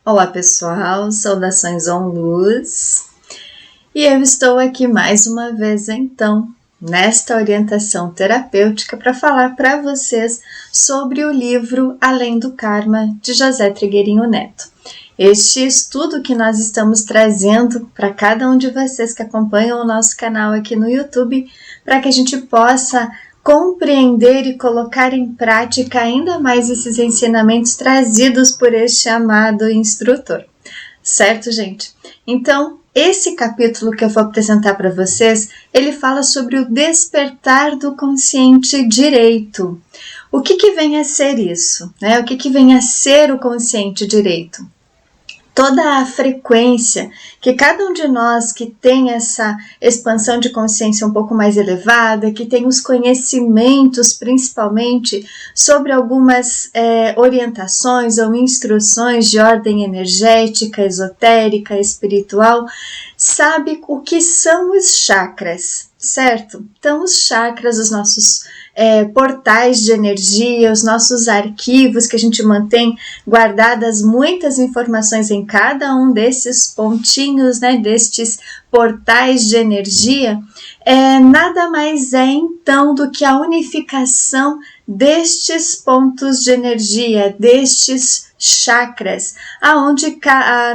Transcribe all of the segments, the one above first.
Olá pessoal, saudações ONLUZ, e eu estou aqui mais uma vez então nesta orientação terapêutica para falar para vocês sobre o livro Além do Karma de José Trigueirinho Neto. Este estudo que nós estamos trazendo para cada um de vocês que acompanham o nosso canal aqui no YouTube, para que a gente possa compreender e colocar em prática ainda mais esses ensinamentos trazidos por este amado instrutor. Certo, gente? Então, esse capítulo que eu vou apresentar para vocês, ele fala sobre o despertar do consciente direito. O que vem a ser isso? O que vem a ser o consciente direito? Toda a frequência que cada um de nós que tem essa expansão de consciência um pouco mais elevada, que tem os conhecimentos principalmente sobre algumas orientações ou instruções de ordem energética, esotérica, espiritual, sabe o que são os chakras, certo? Então os chakras, os nossos portais de energia, os nossos arquivos que a gente mantém guardadas muitas informações em cada um desses pontinhos, destes portais de energia, nada mais é então do que a unificação destes pontos de energia, destes chakras, aonde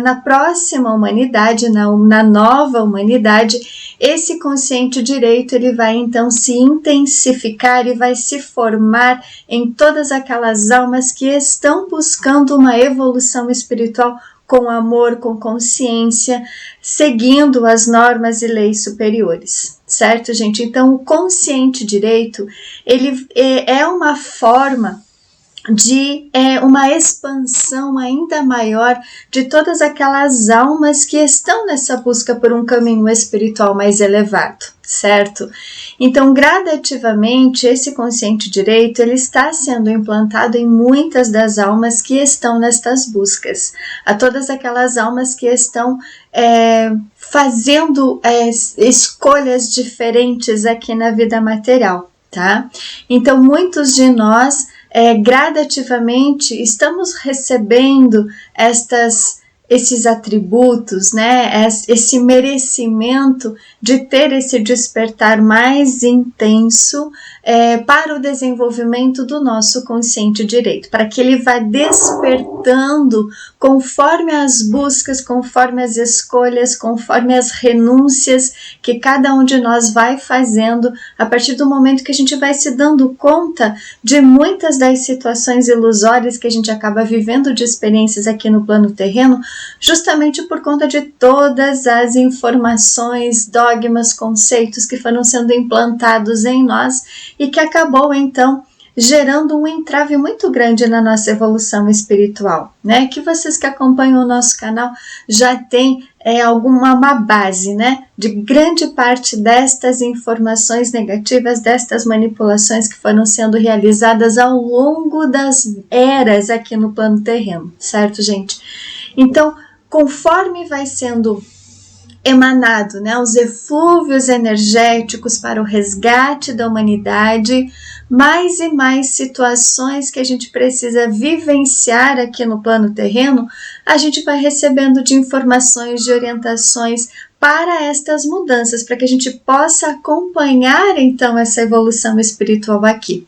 na próxima humanidade, na nova humanidade, esse consciente direito ele vai então se intensificar e vai se formar em todas aquelas almas que estão buscando uma evolução espiritual com amor, com consciência, seguindo as normas e leis superiores, certo, gente? Então, o consciente direito, ele é uma forma de uma expansão ainda maior de todas aquelas almas que estão nessa busca por um caminho espiritual mais elevado, certo? Então, gradativamente, esse consciente direito, ele está sendo implantado em muitas das almas que estão nestas buscas, a todas aquelas almas que estão fazendo escolhas diferentes aqui na vida material, tá? Então, muitos de nós gradativamente estamos recebendo esses atributos, esse merecimento de ter esse despertar mais intenso para o desenvolvimento do nosso consciente direito, para que ele vá despertando conforme as buscas, conforme as escolhas, conforme as renúncias que cada um de nós vai fazendo, a partir do momento que a gente vai se dando conta de muitas das situações ilusórias que a gente acaba vivendo de experiências aqui no plano terreno, justamente por conta de todas as informações, dogmas, conceitos que foram sendo implantados em nós e que acabou então gerando um entrave muito grande na nossa evolução espiritual, que vocês que acompanham o nosso canal já têm uma base, de grande parte destas informações negativas, destas manipulações que foram sendo realizadas ao longo das eras aqui no plano terreno, certo, gente? Então, conforme vai sendo emanado, os eflúvios energéticos para o resgate da humanidade, mais e mais situações que a gente precisa vivenciar aqui no plano terreno, a gente vai recebendo de informações, de orientações para estas mudanças, para que a gente possa acompanhar então essa evolução espiritual aqui,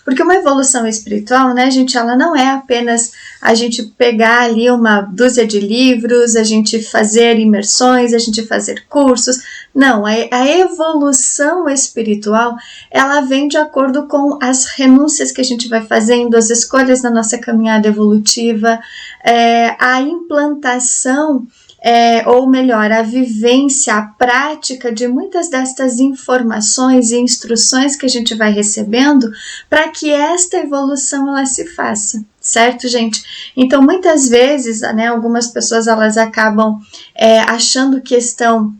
Porque uma evolução espiritual, gente, ela não é apenas a gente pegar ali uma dúzia de livros, a gente fazer imersões, a gente fazer cursos. Não, a evolução espiritual, ela vem de acordo com as renúncias que a gente vai fazendo, as escolhas na nossa caminhada evolutiva, a implantação, ou melhor, a vivência, a prática de muitas destas informações e instruções que a gente vai recebendo para que esta evolução ela se faça, certo, gente? Então, muitas vezes, algumas pessoas elas acabam achando que estão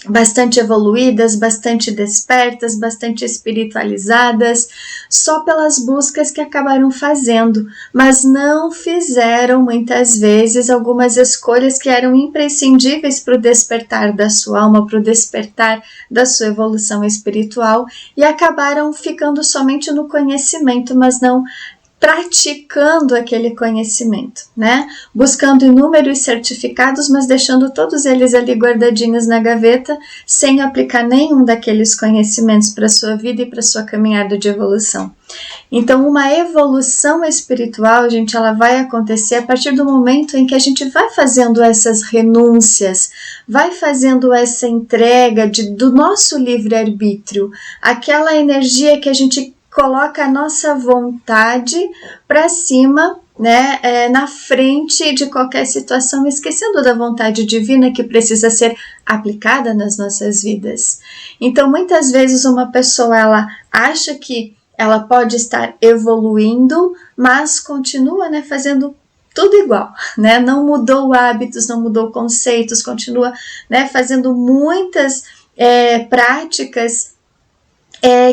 bastante evoluídas, bastante despertas, bastante espiritualizadas, só pelas buscas que acabaram fazendo, mas não fizeram muitas vezes algumas escolhas que eram imprescindíveis para o despertar da sua alma, para o despertar da sua evolução espiritual, e acabaram ficando somente no conhecimento, mas não praticando aquele conhecimento, né? Buscando inúmeros certificados, mas deixando todos eles ali guardadinhos na gaveta, sem aplicar nenhum daqueles conhecimentos para a sua vida e para a sua caminhada de evolução. Então, uma evolução espiritual, gente, ela vai acontecer a partir do momento em que a gente vai fazendo essas renúncias, vai fazendo essa entrega do nosso livre-arbítrio, aquela energia que a gente coloca a nossa vontade para cima, né, na frente de qualquer situação, esquecendo da vontade divina que precisa ser aplicada nas nossas vidas. Então, muitas vezes uma pessoa, ela acha que ela pode estar evoluindo, mas continua, né, fazendo tudo igual, né? Não mudou hábitos, não mudou conceitos, continua, né, fazendo muitas práticas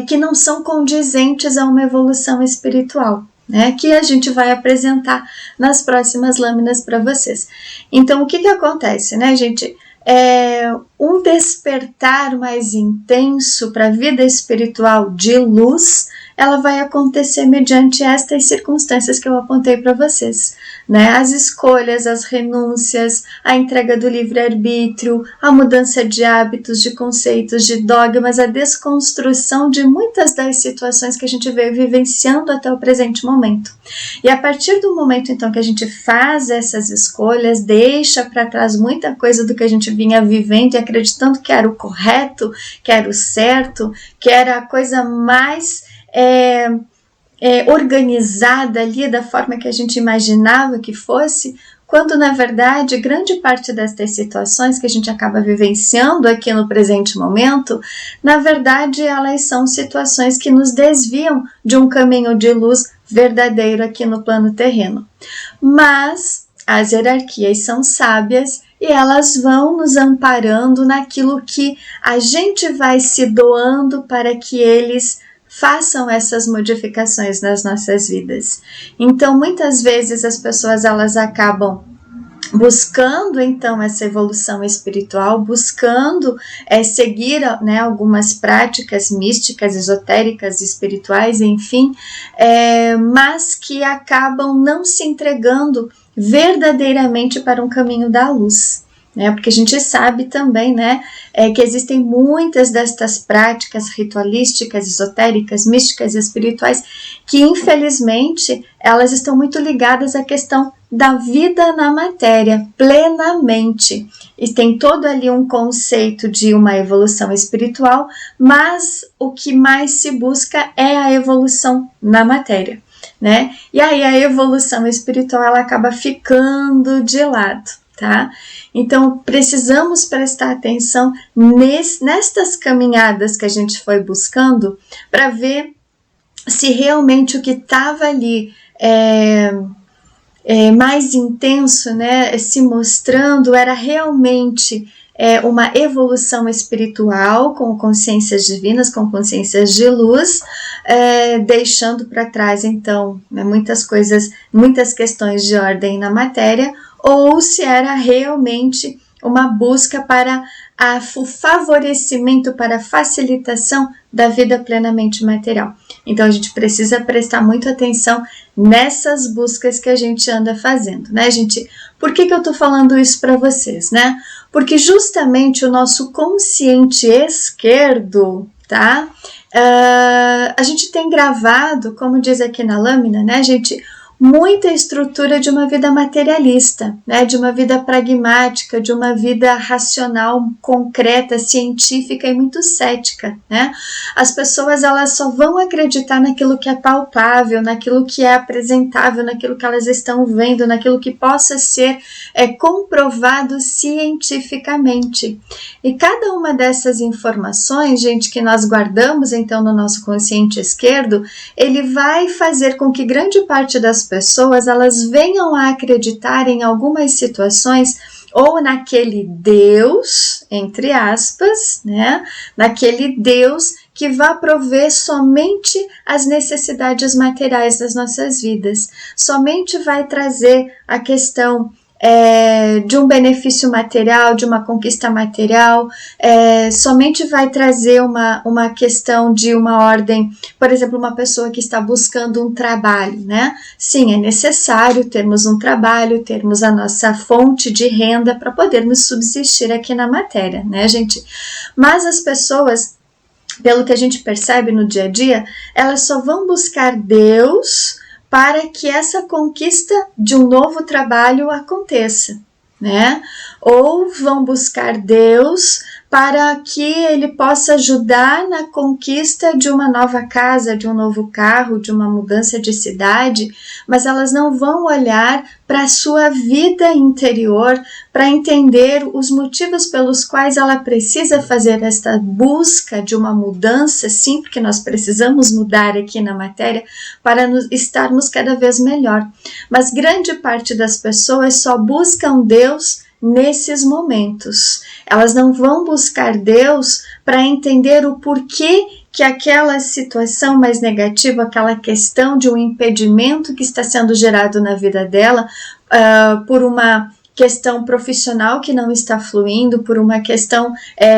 que não são condizentes a uma evolução espiritual, né? Que a gente vai apresentar nas próximas lâminas para vocês. Então, o que acontece, né, gente? Um despertar mais intenso para a vida espiritual de luz, ela vai acontecer mediante estas circunstâncias que eu apontei para vocês, né? As escolhas, as renúncias, a entrega do livre-arbítrio, a mudança de hábitos, de conceitos, de dogmas, a desconstrução de muitas das situações que a gente veio vivenciando até o presente momento. E a partir do momento, então, que a gente faz essas escolhas, deixa para trás muita coisa do que a gente vinha vivendo e acreditando que era o correto, que era o certo, que era a coisa mais organizada ali da forma que a gente imaginava que fosse, quando na verdade grande parte destas situações que a gente acaba vivenciando aqui no presente momento, na verdade elas são situações que nos desviam de um caminho de luz verdadeiro aqui no plano terreno. Mas as hierarquias são sábias e elas vão nos amparando naquilo que a gente vai se doando para que eles façam essas modificações nas nossas vidas. Então, muitas vezes as pessoas elas acabam buscando então essa evolução espiritual, buscando seguir, né, algumas práticas místicas, esotéricas, espirituais, enfim, mas que acabam não se entregando verdadeiramente para um caminho da luz. Porque a gente sabe também, né, que existem muitas destas práticas ritualísticas, esotéricas, místicas e espirituais que infelizmente elas estão muito ligadas à questão da vida na matéria, plenamente. E tem todo ali um conceito de uma evolução espiritual, mas o que mais se busca é a evolução na matéria, né? E aí a evolução espiritual ela acaba ficando de lado. Tá? Então, precisamos prestar atenção nestas caminhadas que a gente foi buscando para ver se realmente o que estava ali mais intenso, né, se mostrando, era realmente uma evolução espiritual com consciências divinas, com consciências de luz, deixando para trás, então, né, muitas coisas, muitas questões de ordem na matéria, ou se era realmente uma busca para o favorecimento, para a facilitação da vida plenamente material. Então, a gente precisa prestar muita atenção nessas buscas que a gente anda fazendo, né, gente? Por que eu tô falando isso para vocês, né? Porque justamente o nosso consciente esquerdo, tá? A gente tem gravado, como diz aqui na lâmina, né, gente? Muita estrutura de uma vida materialista, né, de uma vida pragmática, de uma vida racional, concreta, científica e muito cética, né? As pessoas elas só vão acreditar naquilo que é palpável, naquilo que é apresentável, naquilo que elas estão vendo, naquilo que possa ser comprovado cientificamente. E cada uma dessas informações, gente, que nós guardamos então no nosso consciente esquerdo, ele vai fazer com que grande parte das pessoas elas venham a acreditar em algumas situações ou naquele Deus, entre aspas, né, naquele Deus que vai prover somente as necessidades materiais das nossas vidas, somente vai trazer a questão de um benefício material, de uma conquista material, somente vai trazer uma questão de uma ordem, por exemplo, uma pessoa que está buscando um trabalho, né? Sim, é necessário termos um trabalho, termos a nossa fonte de renda para podermos subsistir aqui na matéria, né, gente? Mas as pessoas, pelo que a gente percebe no dia a dia, elas só vão buscar Deus para que essa conquista de um novo trabalho aconteça, né? Ou vão buscar Deus para que ele possa ajudar na conquista de uma nova casa, de um novo carro, de uma mudança de cidade, mas elas não vão olhar para a sua vida interior para entender os motivos pelos quais ela precisa fazer esta busca de uma mudança, sim, porque nós precisamos mudar aqui na matéria para estarmos cada vez melhor. Mas grande parte das pessoas só buscam Deus nesses momentos. Elas não vão buscar Deus para entender o porquê que aquela situação mais negativa, aquela questão de um impedimento que está sendo gerado na vida dela, por uma questão profissional que não está fluindo, por uma questão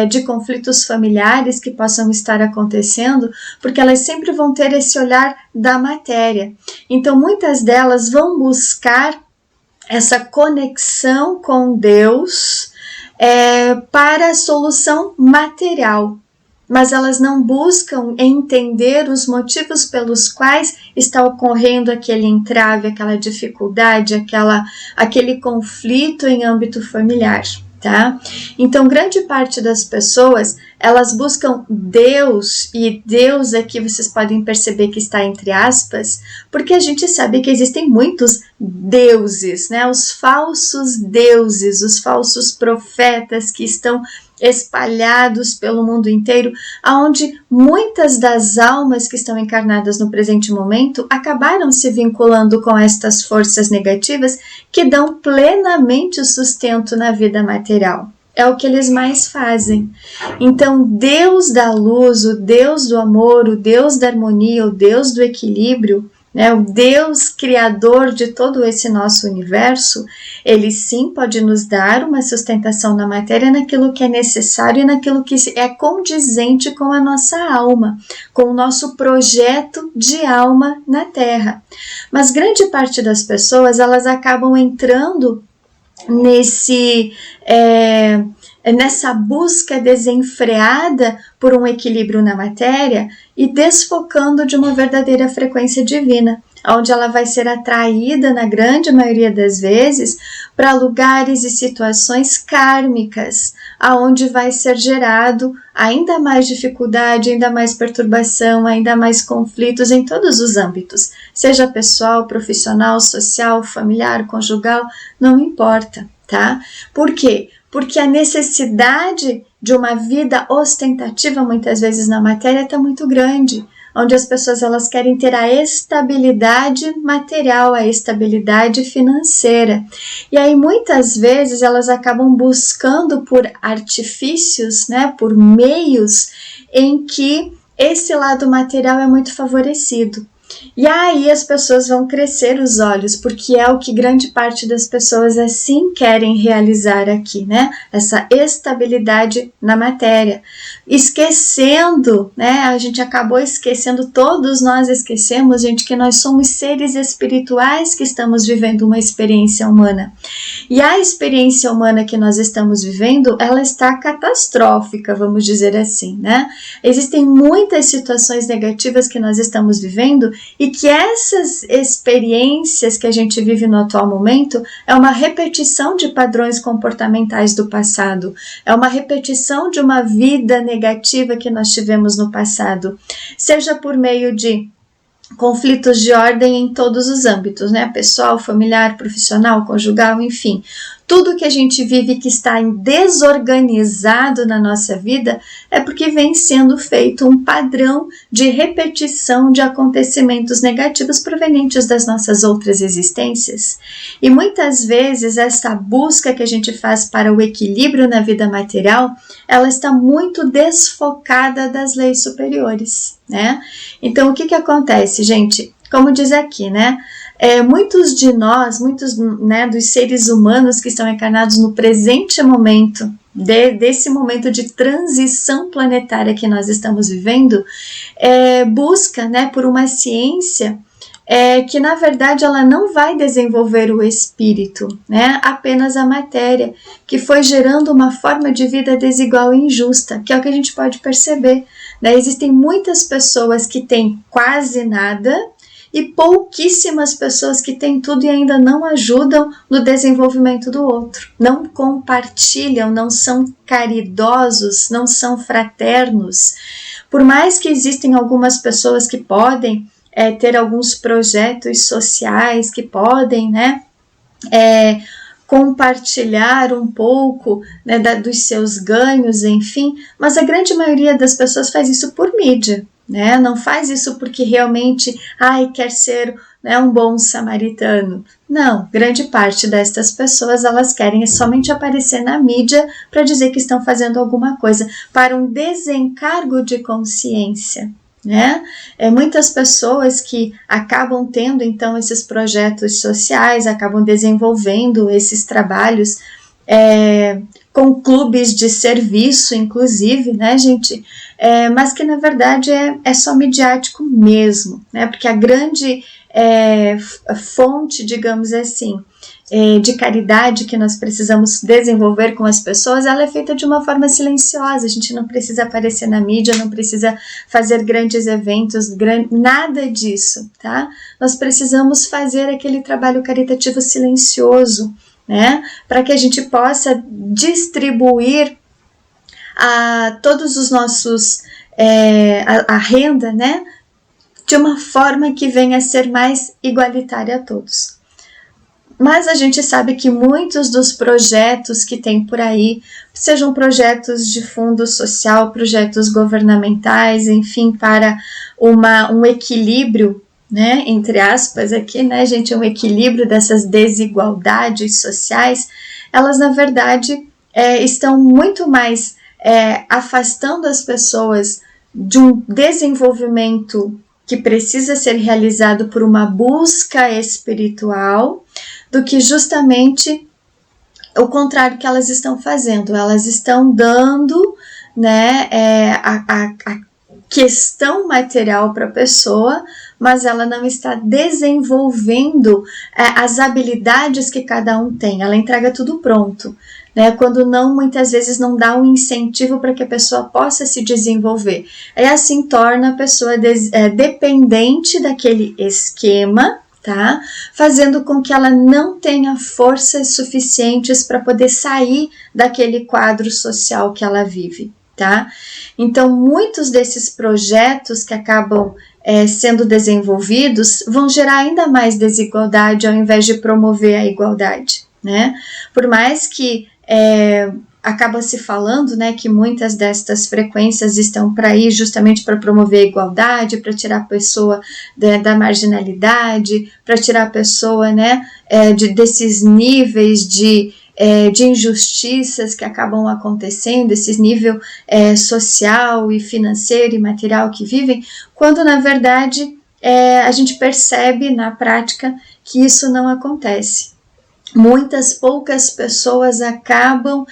de conflitos familiares que possam estar acontecendo, porque elas sempre vão ter esse olhar da matéria. Então, muitas delas vão buscar essa conexão com Deus para a solução material, mas elas não buscam entender os motivos pelos quais está ocorrendo aquele entrave, aquela dificuldade, aquele conflito em âmbito familiar, tá? Então, grande parte das pessoas, elas buscam Deus, e Deus aqui vocês podem perceber que está entre aspas, porque a gente sabe que existem muitos deuses, né? Os falsos deuses, os falsos profetas que estão espalhados pelo mundo inteiro, aonde muitas das almas que estão encarnadas no presente momento acabaram se vinculando com estas forças negativas que dão plenamente sustento na vida material. É o que eles mais fazem. Então, Deus da luz, o Deus do amor, o Deus da harmonia, o Deus do equilíbrio, né, o Deus criador de todo esse nosso universo, ele sim pode nos dar uma sustentação na matéria naquilo que é necessário e naquilo que é condizente com a nossa alma, com o nosso projeto de alma na Terra. Mas grande parte das pessoas, elas acabam entrando nessa busca desenfreada por um equilíbrio na matéria e desfocando de uma verdadeira frequência divina, onde ela vai ser atraída, na grande maioria das vezes, para lugares e situações kármicas, aonde vai ser gerado ainda mais dificuldade, ainda mais perturbação, ainda mais conflitos em todos os âmbitos, seja pessoal, profissional, social, familiar, conjugal, não importa, tá? Por quê? Porque a necessidade de uma vida ostentativa, muitas vezes na matéria, está muito grande, onde as pessoas elas querem ter a estabilidade material, a estabilidade financeira. E aí, muitas vezes, elas acabam buscando por artifícios, né, por meios em que esse lado material é muito favorecido. E aí as pessoas vão crescer os olhos, porque é o que grande parte das pessoas assim querem realizar aqui, né? Essa estabilidade na matéria. Esquecendo, né? A gente acabou esquecendo, todos nós esquecemos, gente, que nós somos seres espirituais que estamos vivendo uma experiência humana. E a experiência humana que nós estamos vivendo, ela está catastrófica, vamos dizer assim, né? Existem muitas situações negativas que nós estamos vivendo e que essas experiências que a gente vive no atual momento é uma repetição de padrões comportamentais do passado, é uma repetição de uma vida negativa que nós tivemos no passado, seja por meio de conflitos de ordem em todos os âmbitos, né? Pessoal, familiar, profissional, conjugal, enfim. Tudo que a gente vive que está desorganizado na nossa vida é porque vem sendo feito um padrão de repetição de acontecimentos negativos provenientes das nossas outras existências. E muitas vezes essa busca que a gente faz para o equilíbrio na vida material, ela está muito desfocada das leis superiores, né? Então, o que acontece, gente? Como diz aqui, né? muitos de nós, muitos, né, dos seres humanos que estão encarnados no presente momento, desse momento de transição planetária que nós estamos vivendo, busca, né, por uma ciência que na verdade ela não vai desenvolver o espírito, né, apenas a matéria, que foi gerando uma forma de vida desigual e injusta, que é o que a gente pode perceber, né? Existem muitas pessoas que têm quase nada e pouquíssimas pessoas que têm tudo e ainda não ajudam no desenvolvimento do outro, não compartilham, não são caridosos, não são fraternos. Por mais que existem algumas pessoas que podem ter alguns projetos sociais, que podem, né, compartilhar um pouco, né, dos seus ganhos, enfim, mas a grande maioria das pessoas faz isso por mídia, né? Não faz isso porque realmente quer ser, né, um bom samaritano. Não, grande parte destas pessoas elas querem somente aparecer na mídia para dizer que estão fazendo alguma coisa, para um desencargo de consciência. Né? Muitas pessoas que acabam tendo então esses projetos sociais, acabam desenvolvendo esses trabalhos com clubes de serviço, inclusive, né, gente? Mas que na verdade é só midiático mesmo, né? Porque a grande fonte, digamos assim, de caridade que nós precisamos desenvolver com as pessoas, ela é feita de uma forma silenciosa. A gente não precisa aparecer na mídia, não precisa fazer grandes eventos, nada disso, tá? Nós precisamos fazer aquele trabalho caritativo silencioso, né? Para que a gente possa distribuir a todos os nossos a renda, né? De uma forma que venha a ser mais igualitária a todos. Mas a gente sabe que muitos dos projetos que tem por aí, sejam projetos de fundo social, projetos governamentais, enfim, para um equilíbrio, né, entre aspas aqui, né, gente, um equilíbrio dessas desigualdades sociais, elas na verdade estão muito mais afastando as pessoas de um desenvolvimento que precisa ser realizado por uma busca espiritual, do que justamente o contrário que elas estão fazendo. Elas estão dando, né, a questão material para a pessoa, mas ela não está desenvolvendo as habilidades que cada um tem. Ela entrega tudo pronto, né, quando não, muitas vezes não dá um incentivo para que a pessoa possa se desenvolver. E assim torna a pessoa dependente daquele esquema, tá? Fazendo com que ela não tenha forças suficientes para poder sair daquele quadro social que ela vive, tá? Então, muitos desses projetos que acabam sendo desenvolvidos vão gerar ainda mais desigualdade ao invés de promover a igualdade, né? Por mais que acaba se falando, né, que muitas destas frequências estão para ir justamente para promover a igualdade, para tirar a pessoa da marginalidade, para tirar a pessoa, né, desses níveis de injustiças que acabam acontecendo, esse nível social e financeiro e material que vivem, quando na verdade a gente percebe na prática que isso não acontece. Poucas pessoas acabam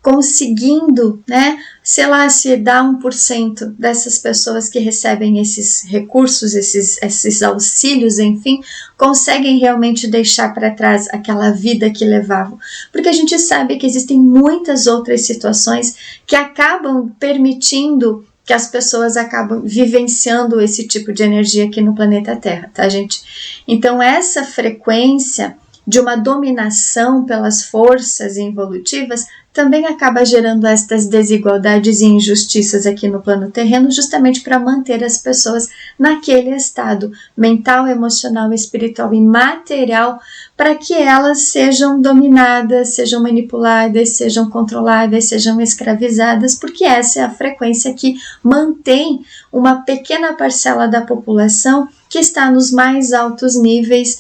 conseguindo, né, sei lá, se dá 1% dessas pessoas que recebem esses recursos, esses auxílios, enfim, conseguem realmente deixar para trás aquela vida que levavam. Porque a gente sabe que existem muitas outras situações que acabam permitindo que as pessoas acabam vivenciando esse tipo de energia aqui no planeta Terra, tá, gente? Então, essa frequência de uma dominação pelas forças involutivas também acaba gerando estas desigualdades e injustiças aqui no plano terreno, justamente para manter as pessoas naquele estado mental, emocional, espiritual e material, para que elas sejam dominadas, sejam manipuladas, sejam controladas, sejam escravizadas, porque essa é a frequência que mantém uma pequena parcela da população que está nos mais altos níveis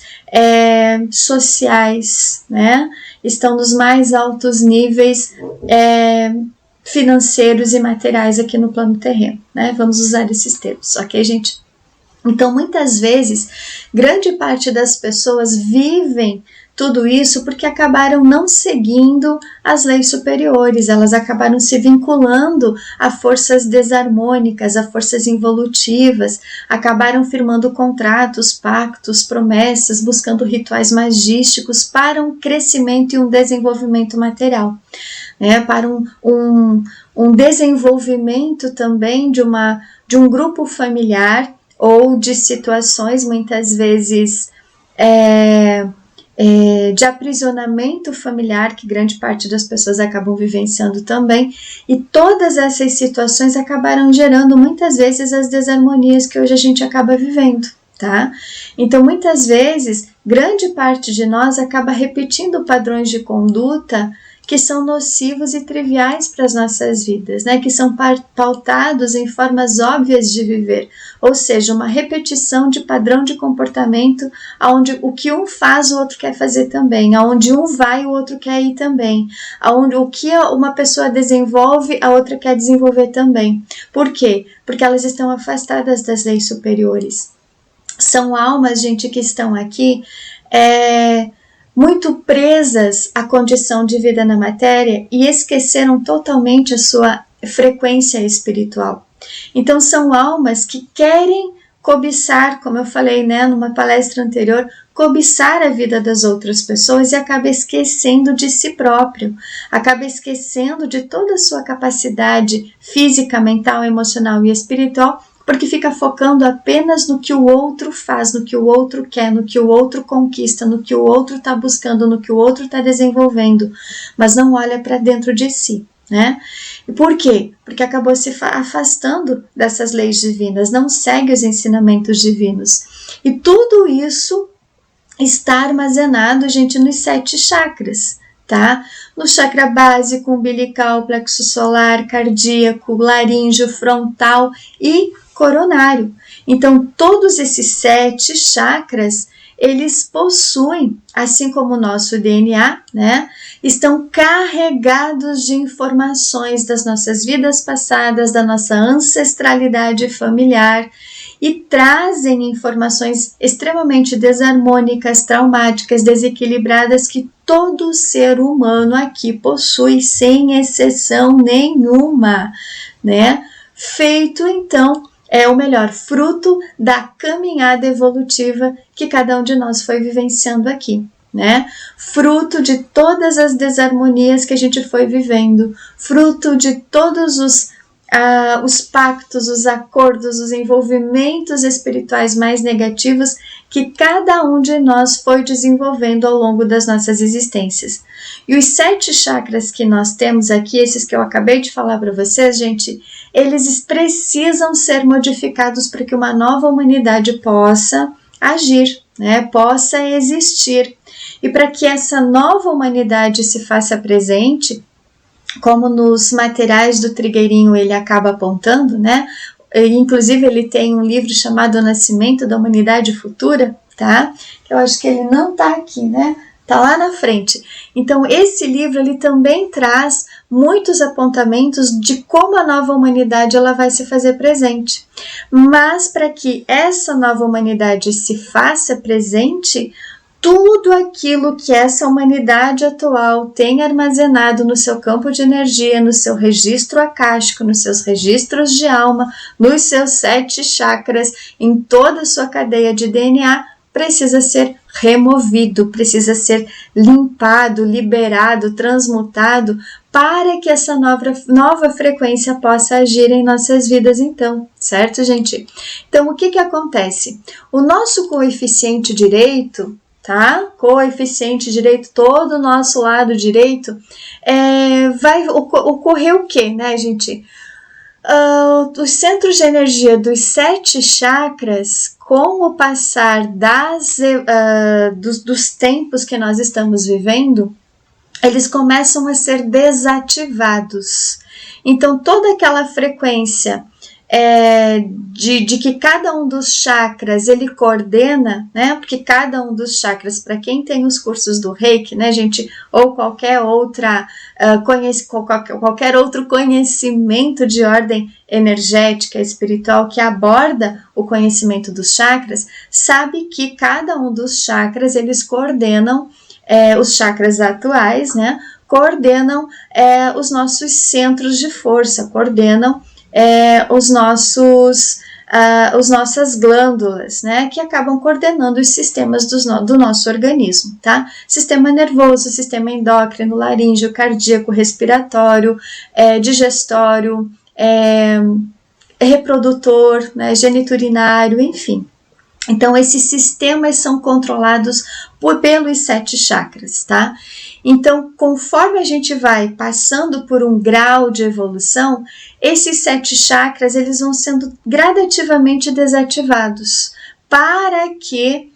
sociais, né? Estão nos mais altos níveis financeiros e materiais aqui no plano terreno, né? Vamos usar esses termos, ok, gente? Então, muitas vezes, grande parte das pessoas vivem tudo isso porque acabaram não seguindo as leis superiores, elas acabaram se vinculando a forças desarmônicas, a forças involutivas, acabaram firmando contratos, pactos, promessas, buscando rituais magísticos para um crescimento e um desenvolvimento material, né? Para um desenvolvimento também de um grupo familiar ou de situações muitas vezes de aprisionamento familiar, que grande parte das pessoas acabam vivenciando também, e todas essas situações acabaram gerando muitas vezes as desarmonias que hoje a gente acaba vivendo, tá? Então, muitas vezes, grande parte de nós acaba repetindo padrões de conduta que são nocivos e triviais para as nossas vidas, né? Que são pautados em formas óbvias de viver, ou seja, uma repetição de padrão de comportamento, onde o que um faz, o outro quer fazer também, aonde um vai, o outro quer ir também, aonde o que uma pessoa desenvolve, a outra quer desenvolver também. Por quê? Porque elas estão afastadas das leis superiores. São almas, gente, que estão aqui muito presas à condição de vida na matéria e esqueceram totalmente a sua frequência espiritual. Então, são almas que querem cobiçar, como eu falei, né, numa palestra anterior, cobiçar a vida das outras pessoas e acaba esquecendo de si próprio, acaba esquecendo de toda a sua capacidade física, mental, emocional e espiritual, porque fica focando apenas no que o outro faz, no que o outro quer, no que o outro conquista, no que o outro está buscando, no que o outro está desenvolvendo, mas não olha para dentro de si, né? E por quê? Porque acabou se afastando dessas leis divinas, não segue os ensinamentos divinos. E tudo isso está armazenado, gente, nos 7 chakras, tá? No chakra básico, umbilical, plexo solar, cardíaco, laríngeo, frontal e coronário. Então, todos esses 7 chakras, eles possuem, assim como o nosso DNA, né, estão carregados de informações das nossas vidas passadas, da nossa ancestralidade familiar, e trazem informações extremamente desarmônicas, traumáticas, desequilibradas que todo ser humano aqui possui, sem exceção nenhuma, né? Feito, então, o melhor, fruto da caminhada evolutiva que cada um de nós foi vivenciando aqui, né? Fruto de todas as desarmonias que a gente foi vivendo, fruto de todos os pactos, os acordos, os envolvimentos espirituais mais negativos que cada um de nós foi desenvolvendo ao longo das nossas existências. E os 7 chakras que nós temos aqui, esses que eu acabei de falar para vocês, gente, eles precisam ser modificados para que uma nova humanidade possa agir, né, possa existir. E para que essa nova humanidade se faça presente, como nos materiais do Trigueirinho ele acaba apontando, né? Inclusive ele tem um livro chamado O Nascimento da Humanidade Futura, tá? Eu acho que ele não tá aqui, né? Tá lá na frente. Então esse livro ele também traz muitos apontamentos de como a nova humanidade ela vai se fazer presente. Mas para que essa nova humanidade se faça presente, tudo aquilo que essa humanidade atual tem armazenado no seu campo de energia, no seu registro akáshico, nos seus registros de alma, nos seus 7 chakras, em toda a sua cadeia de DNA, precisa ser removido, precisa ser limpado, liberado, transmutado, para que essa nova frequência possa agir em nossas vidas então, certo, gente? Então, o que acontece? O nosso coeficiente direito, tá? Coeficiente direito, todo o nosso lado direito, vai ocorrer o que, né, gente? Os centros de energia dos 7 chakras, com o passar dos tempos que nós estamos vivendo, eles começam a ser desativados. Então, toda aquela frequência de que cada um dos chakras ele coordena, né? Porque cada um dos chakras, para quem tem os cursos do Reiki, né, gente, ou qualquer outra qualquer outro conhecimento de ordem energética, espiritual que aborda o conhecimento dos chakras, sabe que cada um dos chakras eles coordenam os chakras atuais, né? Coordenam os nossos centros de força, coordenam as nossas glândulas, né, que acabam coordenando os sistemas do nosso organismo, tá? Sistema nervoso, sistema endócrino, laríngeo, cardíaco, respiratório, digestório, reprodutor, né, geniturinário, enfim. Então, esses sistemas são controlados pelos 7 chakras, tá? Então, conforme a gente vai passando por um grau de evolução, esses 7 chakras, eles vão sendo gradativamente desativados, para que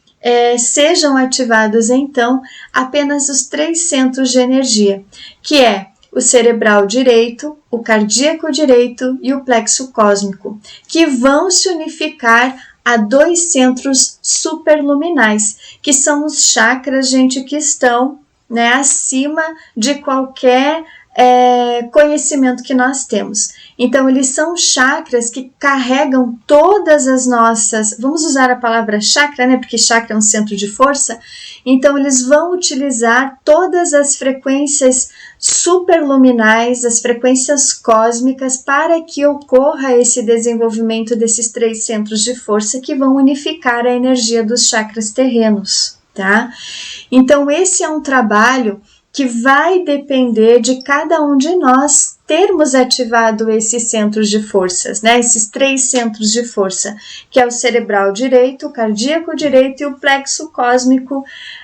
sejam ativados, então, apenas os 3 centros de energia, que é o cerebral direito, o cardíaco direito e o plexo cósmico, que vão se unificar a 2 centros superluminais, que são os chakras, gente, que estão, né, acima de qualquer conhecimento que nós temos. Então, eles são chakras que carregam todas as nossas, vamos usar a palavra chakra, né, porque chakra é um centro de força, então eles vão utilizar todas as frequências superluminais, as frequências cósmicas, para que ocorra esse desenvolvimento desses 3 centros de força que vão unificar a energia dos chakras terrenos, tá? Então, esse é um trabalho que vai depender de cada um de nós termos ativado esses centros de forças, né? Esses 3 centros de força, que é o cerebral direito, o cardíaco direito e o plexo cósmico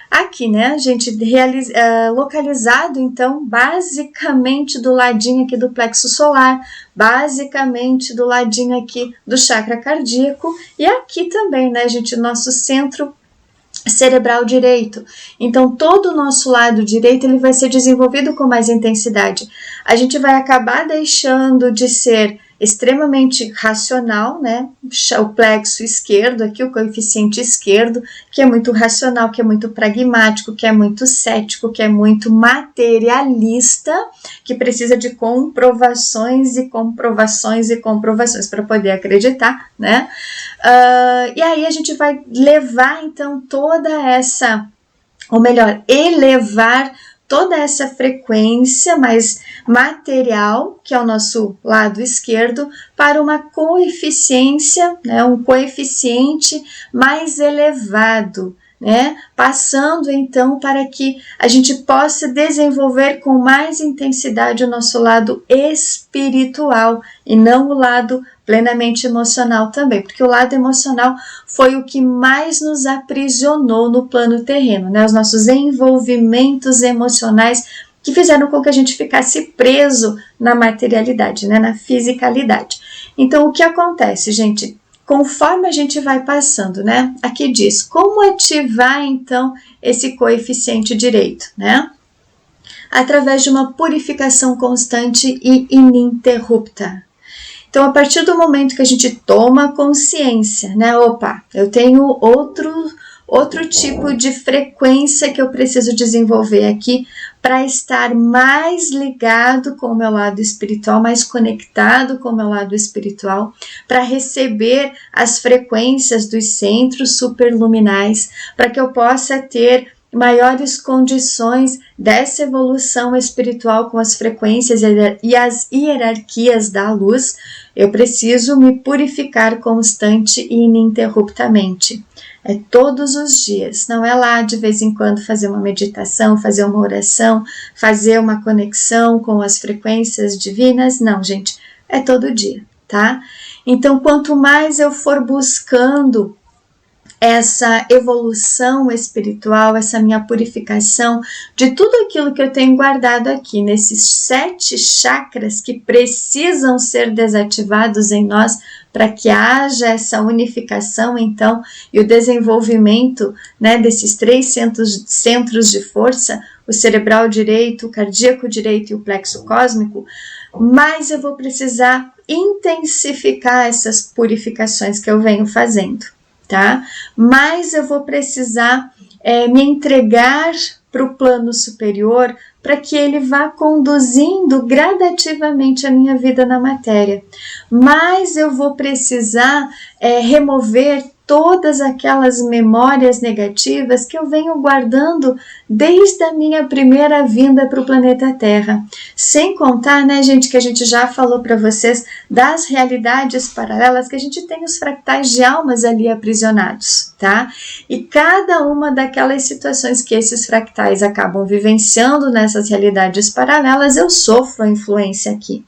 aqui, né, gente, localizado, então, basicamente do ladinho aqui do plexo solar, basicamente do ladinho aqui do chakra cardíaco, e aqui também, né, gente, nosso centro cerebral direito. Então, todo o nosso lado direito ele vai ser desenvolvido com mais intensidade. A gente vai acabar deixando de ser extremamente racional, né? O plexo esquerdo, aqui o coeficiente esquerdo, que é muito racional, que é muito pragmático, que é muito cético, que é muito materialista, que precisa de comprovações e comprovações e comprovações para poder acreditar, né? E aí a gente vai levar então toda essa, ou melhor, elevar toda essa frequência mais material, que é o nosso lado esquerdo, para uma coeficiência, né, um coeficiente mais elevado, né, passando então para que a gente possa desenvolver com mais intensidade o nosso lado espiritual e não o lado plenamente emocional também, porque o lado emocional foi o que mais nos aprisionou no plano terreno, né? Os nossos envolvimentos emocionais que fizeram com que a gente ficasse preso na materialidade, né? Na fisicalidade. Então, o que acontece, gente? Conforme a gente vai passando, né? Aqui diz, como ativar, então, esse coeficiente direito, né? Através de uma purificação constante e ininterrupta. Então, a partir do momento que a gente toma consciência, né? Opa, eu tenho outro tipo de frequência que eu preciso desenvolver aqui para estar mais ligado com o meu lado espiritual, mais conectado com o meu lado espiritual, para receber as frequências dos centros superluminais, para que eu possa ter maiores condições dessa evolução espiritual com as frequências e as hierarquias da luz. Eu preciso me purificar constante e ininterruptamente. É todos os dias, não é lá de vez em quando fazer uma meditação, fazer uma oração, fazer uma conexão com as frequências divinas, não, gente, é todo dia, tá? Então, quanto mais eu for buscando essa evolução espiritual, essa minha purificação de tudo aquilo que eu tenho guardado aqui, nesses 7 chakras que precisam ser desativados em nós para que haja essa unificação, então, e o desenvolvimento, né, desses 3 centros de força, o cerebral direito, o cardíaco direito e o plexo cósmico, mais eu vou precisar intensificar essas purificações que eu venho fazendo, tá? Mais eu vou precisar me entregar para o plano superior para que ele vá conduzindo gradativamente a minha vida na matéria. Mais eu vou precisar remover todas aquelas memórias negativas que eu venho guardando desde a minha primeira vinda para o planeta Terra. Sem contar, né, gente, que a gente já falou para vocês das realidades paralelas, que a gente tem os fractais de almas ali aprisionados, tá? E cada uma daquelas situações que esses fractais acabam vivenciando nessas realidades paralelas, eu sofro a influência aqui.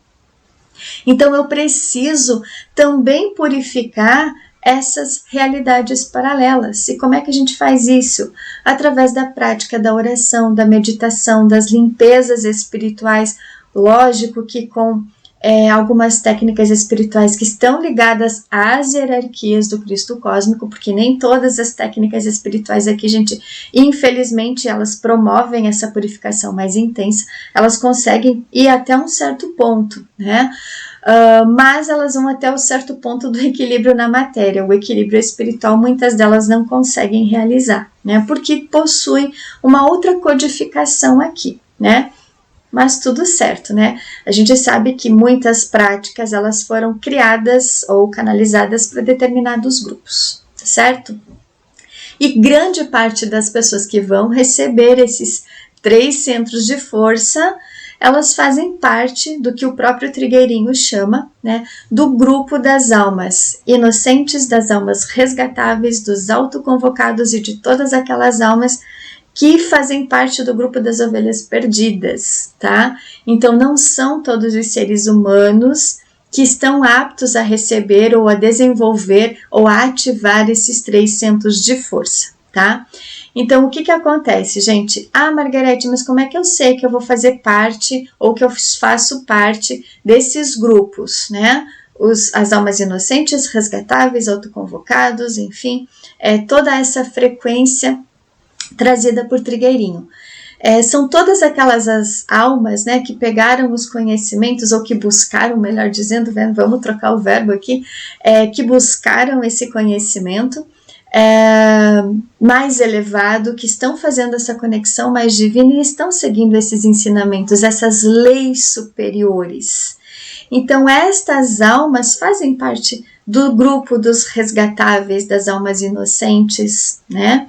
Então eu preciso também purificar essas realidades paralelas. E como é que a gente faz isso? Através da prática da oração, da meditação, das limpezas espirituais. Lógico que com algumas técnicas espirituais que estão ligadas às hierarquias do Cristo cósmico, porque nem todas as técnicas espirituais aqui, gente, infelizmente, elas promovem essa purificação mais intensa, elas conseguem ir até um certo ponto, né? Mas elas vão até um certo ponto do equilíbrio na matéria. O equilíbrio espiritual, muitas delas não conseguem realizar, né? Porque possuem uma outra codificação aqui, né? Mas tudo certo, né? A gente sabe que muitas práticas, elas foram criadas ou canalizadas para determinados grupos, certo? E grande parte das pessoas que vão receber esses 3 centros de força, elas fazem parte do que o próprio Trigueirinho chama, né, do grupo das almas inocentes, das almas resgatáveis, dos autoconvocados e de todas aquelas almas que fazem parte do grupo das ovelhas perdidas, tá? Então não são todos os seres humanos que estão aptos a receber ou a desenvolver ou a ativar esses 3 centros de força, tá? Então, o que acontece, gente? Ah, Margarete, mas como é que eu sei que eu vou fazer parte ou que eu faço parte desses grupos, né? As almas inocentes, resgatáveis, autoconvocados, enfim, toda essa frequência trazida por Trigueirinho. São todas aquelas as almas, né, que pegaram os conhecimentos, ou que buscaram, melhor dizendo, vamos trocar o verbo aqui, que buscaram esse conhecimento mais elevado, que estão fazendo essa conexão mais divina e estão seguindo esses ensinamentos, essas leis superiores. Então, estas almas fazem parte do grupo dos resgatáveis, das almas inocentes, né?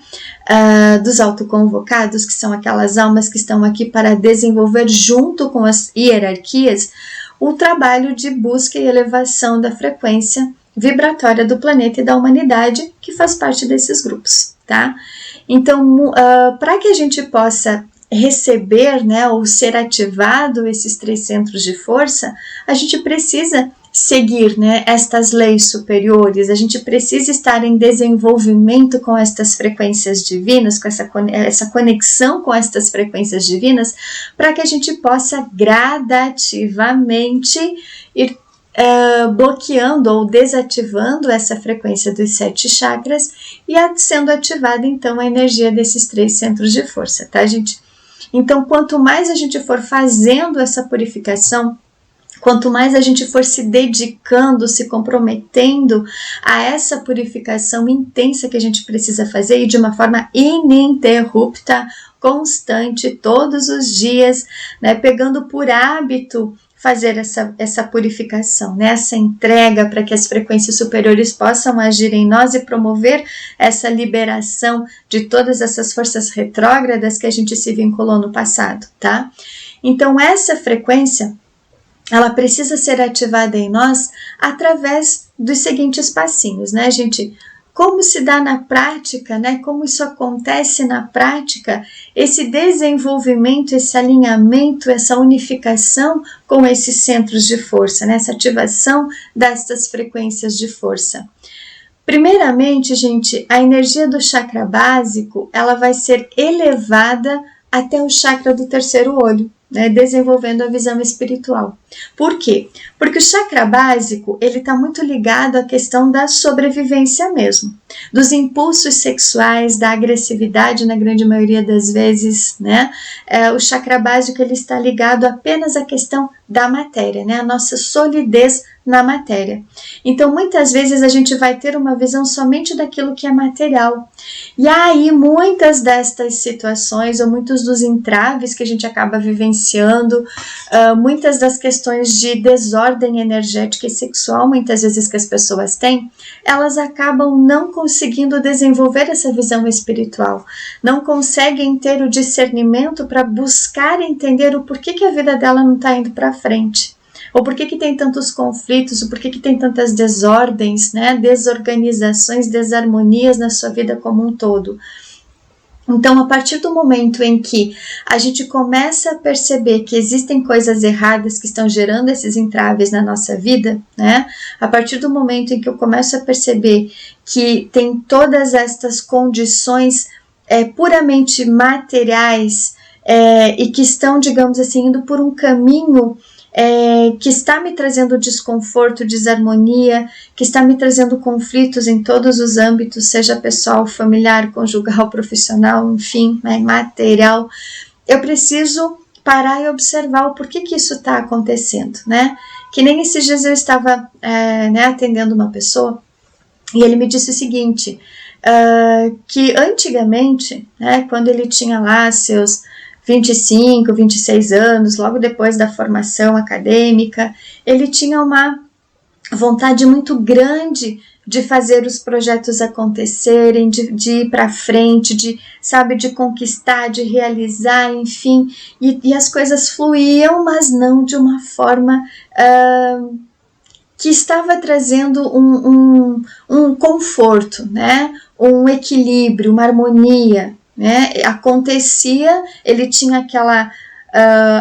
Dos autoconvocados, que são aquelas almas que estão aqui para desenvolver, junto com as hierarquias, o trabalho de busca e elevação da frequência vibratória do planeta e da humanidade, que faz parte desses grupos, tá? Então, para que a gente possa receber, né, ou ser ativado esses 3 centros de força, a gente precisa seguir, né, estas leis superiores, a gente precisa estar em desenvolvimento com estas frequências divinas, com essa conexão com estas frequências divinas, para que a gente possa gradativamente ir bloqueando ou desativando essa frequência dos 7 chakras e sendo ativada então a energia desses 3 centros de força, tá, gente? Então, quanto mais a gente for fazendo essa purificação, quanto mais a gente for se dedicando, se comprometendo a essa purificação intensa que a gente precisa fazer e de uma forma ininterrupta, constante, todos os dias, né, pegando por hábito fazer essa purificação, né? Essa entrega para que as frequências superiores possam agir em nós e promover essa liberação de todas essas forças retrógradas que a gente se vinculou no passado, tá? Então, essa frequência, ela precisa ser ativada em nós através dos seguintes passinhos, né, gente? Como se dá na prática, né? Como isso acontece na prática, esse desenvolvimento, esse alinhamento, essa unificação com esses centros de força, né? Essa ativação destas frequências de força. Primeiramente, gente, a energia do chakra básico, ela vai ser elevada até o chakra do 3º olho, né, desenvolvendo a visão espiritual. Por quê? Porque o chakra básico, ele está muito ligado à questão da sobrevivência mesmo, dos impulsos sexuais, da agressividade na grande maioria das vezes, né? O chakra básico, ele está ligado apenas à questão da matéria, né? A nossa solidez na matéria. Então, muitas vezes a gente vai ter uma visão somente daquilo que é material. E aí, muitas destas situações, ou muitos dos entraves que a gente acaba vivenciando, muitas das questões de desordem energética e sexual, muitas vezes que as pessoas têm, elas acabam não conseguindo desenvolver essa visão espiritual, não conseguem ter o discernimento para buscar entender o porquê que a vida dela não está indo para frente. Ou por que tem tantos conflitos, ou por que tem tantas desordens, né, desorganizações, desarmonias na sua vida como um todo. Então, a partir do momento em que a gente começa a perceber que existem coisas erradas que estão gerando esses entraves na nossa vida, né? A partir do momento em que eu começo a perceber que tem todas estas condições puramente materiais e que estão, digamos assim, indo por um caminho que está me trazendo desconforto, desarmonia, que está me trazendo conflitos em todos os âmbitos, seja pessoal, familiar, conjugal, profissional, enfim, né, material, eu preciso parar e observar o porquê que isso está acontecendo, né? Que nem esses dias eu estava atendendo uma pessoa e ele me disse o seguinte, que antigamente, né, quando ele tinha lá seus 25, 26 anos, logo depois da formação acadêmica, ele tinha uma vontade muito grande de fazer os projetos acontecerem, de ir para frente, de conquistar, de realizar, enfim, e as coisas fluíam, mas não de uma forma que estava trazendo um conforto, né? Um equilíbrio, uma harmonia, né? Acontecia, ele tinha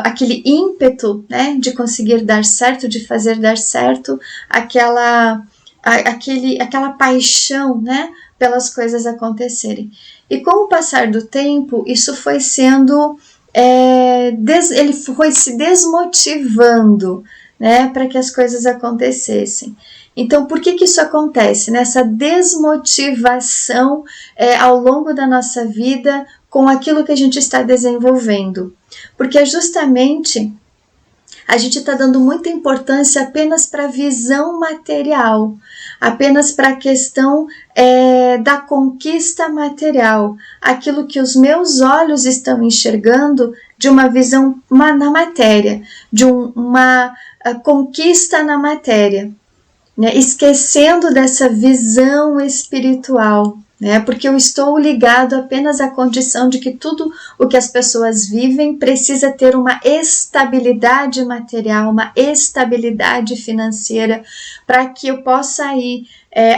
aquele ímpeto, né, de conseguir dar certo, de fazer dar certo, aquela paixão, né, pelas coisas acontecerem. E com o passar do tempo, isso foi sendo, ele foi se desmotivando, né, para que as coisas acontecessem. Então, por que isso acontece? Nessa desmotivação ao longo da nossa vida com aquilo que a gente está desenvolvendo. Porque justamente a gente está dando muita importância apenas para a visão material, apenas para a questão da conquista material, aquilo que os meus olhos estão enxergando de uma visão na matéria, de uma conquista na matéria. Né, esquecendo dessa visão espiritual, né, porque eu estou ligado apenas à condição de que tudo o que as pessoas vivem precisa ter uma estabilidade material, uma estabilidade financeira, para que eu possa ir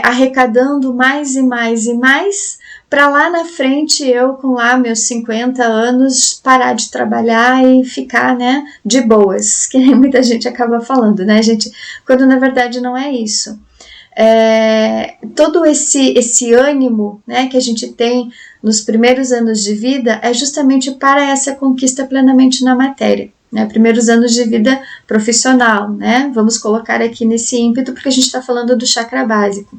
arrecadando mais e mais e mais, para lá na frente eu, com lá meus 50 anos, parar de trabalhar e ficar, né, de boas, que muita gente acaba falando, né, gente, quando na verdade não é isso. Todo esse ânimo, né, que a gente tem nos primeiros anos de vida é justamente para essa conquista plenamente na matéria. Né, primeiros anos de vida profissional, né, vamos colocar aqui nesse ímpeto porque a gente está falando do chakra básico.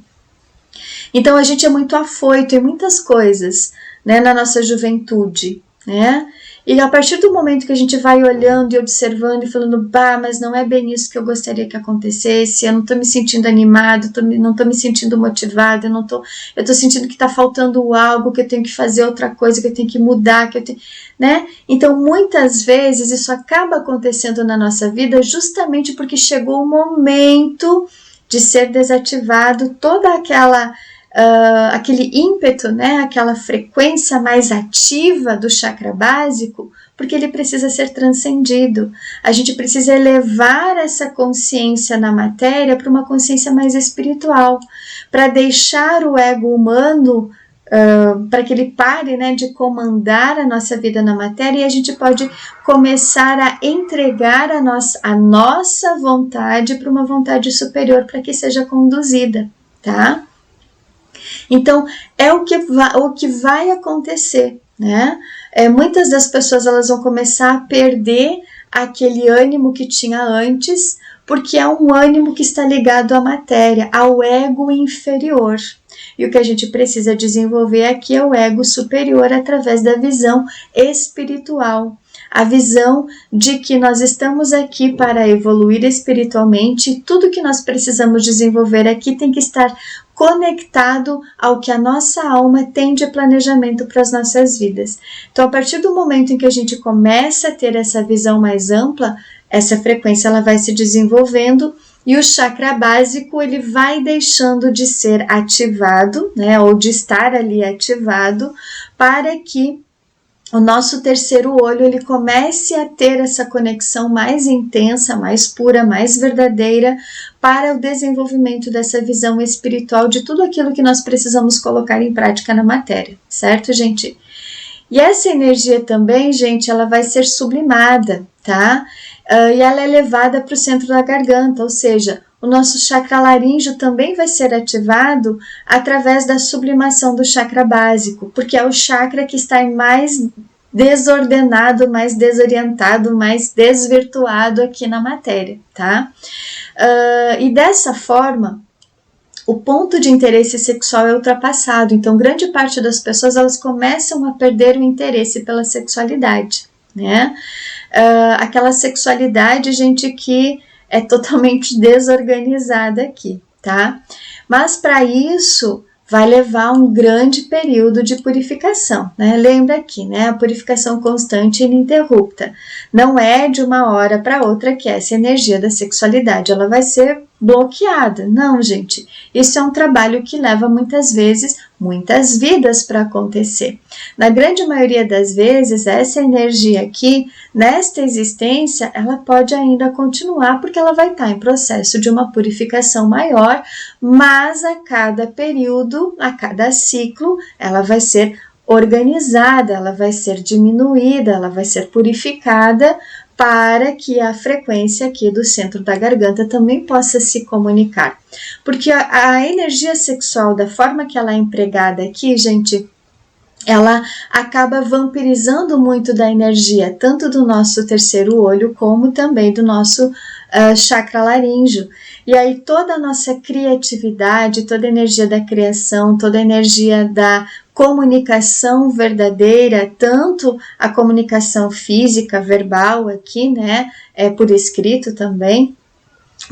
Então a gente é muito afoito em muitas coisas, né, na nossa juventude, né? E a partir do momento que a gente vai olhando e observando e falando, bah, mas não é bem isso que eu gostaria que acontecesse, eu não estou me sentindo animado, não estou me sentindo motivado, eu estou sentindo que está faltando algo, que eu tenho que fazer outra coisa, que eu tenho que mudar, né? Então muitas vezes isso acaba acontecendo na nossa vida justamente porque chegou o momento de ser desativado toda aquele ímpeto, né, aquela frequência mais ativa do chakra básico, porque ele precisa ser transcendido. A gente precisa elevar essa consciência na matéria para uma consciência mais espiritual, para deixar o ego humano, para que ele pare, né, de comandar a nossa vida na matéria, e a gente pode começar a entregar a nossa vontade para uma vontade superior, para que seja conduzida, tá? Então, é o que vai acontecer, né? Muitas das pessoas elas vão começar a perder aquele ânimo que tinha antes, porque é um ânimo que está ligado à matéria, ao ego inferior. E o que a gente precisa desenvolver aqui é o ego superior através da visão espiritual, a visão de que nós estamos aqui para evoluir espiritualmente e tudo que nós precisamos desenvolver aqui tem que estar conectado ao que a nossa alma tem de planejamento para as nossas vidas. Então, a partir do momento em que a gente começa a ter essa visão mais ampla, essa frequência ela vai se desenvolvendo e o chakra básico ele vai deixando de ser ativado, né, ou de estar ali ativado, para que o nosso terceiro olho ele comece a ter essa conexão mais intensa, mais pura, mais verdadeira para o desenvolvimento dessa visão espiritual de tudo aquilo que nós precisamos colocar em prática na matéria, certo, gente? E essa energia também, gente, ela vai ser sublimada, tá? E ela é levada para o centro da garganta, ou seja, o nosso chakra laríngeo também vai ser ativado através da sublimação do chakra básico, porque é o chakra que está mais desordenado, mais desorientado, mais desvirtuado aqui na matéria, tá? E dessa forma, o ponto de interesse sexual é ultrapassado, então grande parte das pessoas elas começam a perder o interesse pela sexualidade, né? Aquela sexualidade, gente, que é totalmente desorganizada aqui, tá? Mas para isso vai levar um grande período de purificação, né? Lembra aqui, né? A purificação constante e ininterrupta. Não é de uma hora para outra que essa energia da sexualidade ela vai ser bloqueada. Não, gente. Isso é um trabalho que leva muitas vezes muitas vidas para acontecer. Na grande maioria das vezes, essa energia aqui, nesta existência, ela pode ainda continuar porque ela vai estar em processo de uma purificação maior, mas a cada período, a cada ciclo, ela vai ser organizada, ela vai ser diminuída, ela vai ser purificada para que a frequência aqui do centro da garganta também possa se comunicar. Porque a energia sexual, da forma que ela é empregada aqui, gente, ela acaba vampirizando muito da energia, tanto do nosso terceiro olho, como também do nosso chakra laríngeo. E aí toda a nossa criatividade, toda a energia da criação, toda a energia da comunicação verdadeira, tanto a comunicação física, verbal aqui, né, por escrito também,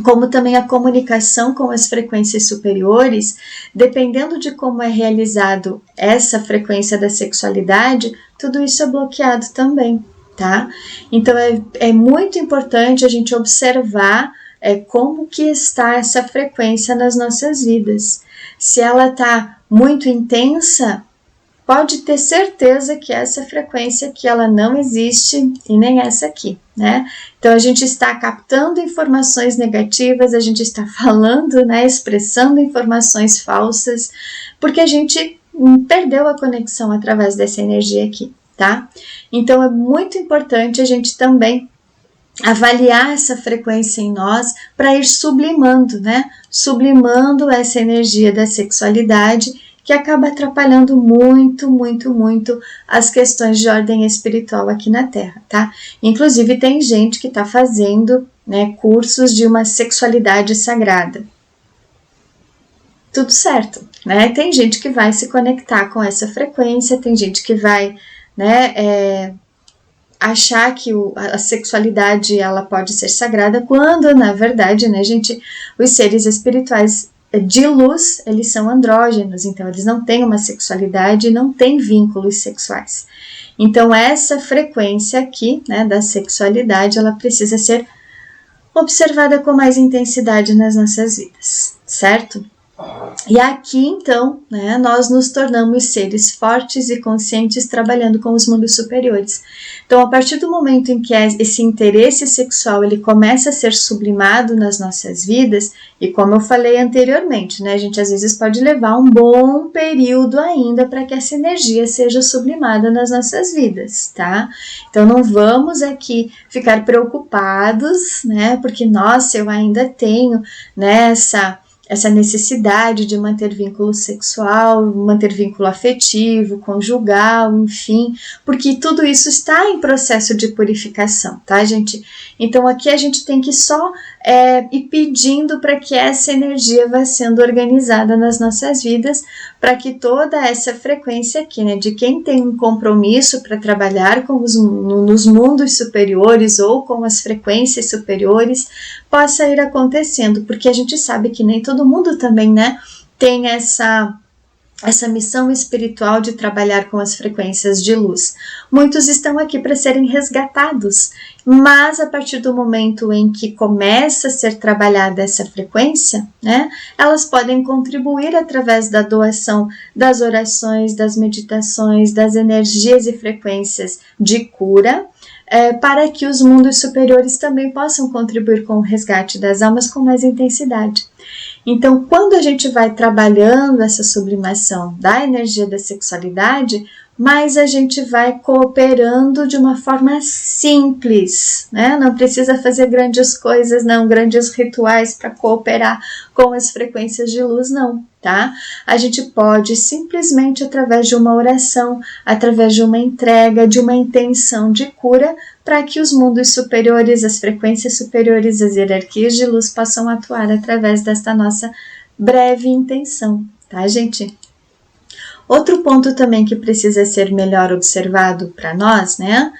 como também a comunicação com as frequências superiores, dependendo de como é realizado essa frequência da sexualidade, tudo isso é bloqueado também, tá? Então é muito importante a gente observar como que está essa frequência nas nossas vidas. Se ela está muito intensa, pode ter certeza que essa frequência aqui ela não existe e nem essa aqui, né? Então a gente está captando informações negativas, a gente está falando, né, expressando informações falsas, porque a gente perdeu a conexão através dessa energia aqui, tá? Então é muito importante a gente também avaliar essa frequência em nós para ir sublimando, né? Sublimando essa energia da sexualidade que acaba atrapalhando muito, muito, muito as questões de ordem espiritual aqui na Terra, tá? Inclusive tem gente que está fazendo, né, cursos de uma sexualidade sagrada. Tudo certo, né? Tem gente que vai se conectar com essa frequência, tem gente que vai, né, achar que a sexualidade ela pode ser sagrada, quando na verdade, né, gente, os seres espirituais de luz, eles são andrógenos, então eles não têm uma sexualidade, não têm vínculos sexuais. Então essa frequência aqui, né, da sexualidade, ela precisa ser observada com mais intensidade nas nossas vidas, certo? E aqui, então, né, nós nos tornamos seres fortes e conscientes trabalhando com os mundos superiores. Então, a partir do momento em que esse interesse sexual ele começa a ser sublimado nas nossas vidas, e como eu falei anteriormente, né, a gente às vezes pode levar um bom período ainda para que essa energia seja sublimada nas nossas vidas, tá? Então, não vamos aqui ficar preocupados, né, porque, nossa, eu ainda tenho, né, essa necessidade de manter vínculo sexual, manter vínculo afetivo, conjugal, enfim, porque tudo isso está em processo de purificação, tá, gente? Então aqui a gente tem que só ir pedindo para que essa energia vá sendo organizada nas nossas vidas, para que toda essa frequência aqui, né, de quem tem um compromisso para trabalhar com nos mundos superiores ou com as frequências superiores, possa ir acontecendo, porque a gente sabe que nem todo mundo também, né, tem essa missão espiritual de trabalhar com as frequências de luz. Muitos estão aqui para serem resgatados, mas a partir do momento em que começa a ser trabalhada essa frequência, né, elas podem contribuir através da doação das orações, das meditações, das energias e frequências de cura, para que os mundos superiores também possam contribuir com o resgate das almas com mais intensidade. Então, quando a gente vai trabalhando essa sublimação da energia da sexualidade, mais a gente vai cooperando de uma forma simples, né? Não precisa fazer grandes coisas, não, grandes rituais para cooperar com as frequências de luz, não, tá? A gente pode simplesmente, através de uma oração, através de uma entrega, de uma intenção de cura, para que os mundos superiores, as frequências superiores, as hierarquias de luz possam atuar através desta nossa breve intenção, tá, gente? Outro ponto também que precisa ser melhor observado para nós, né,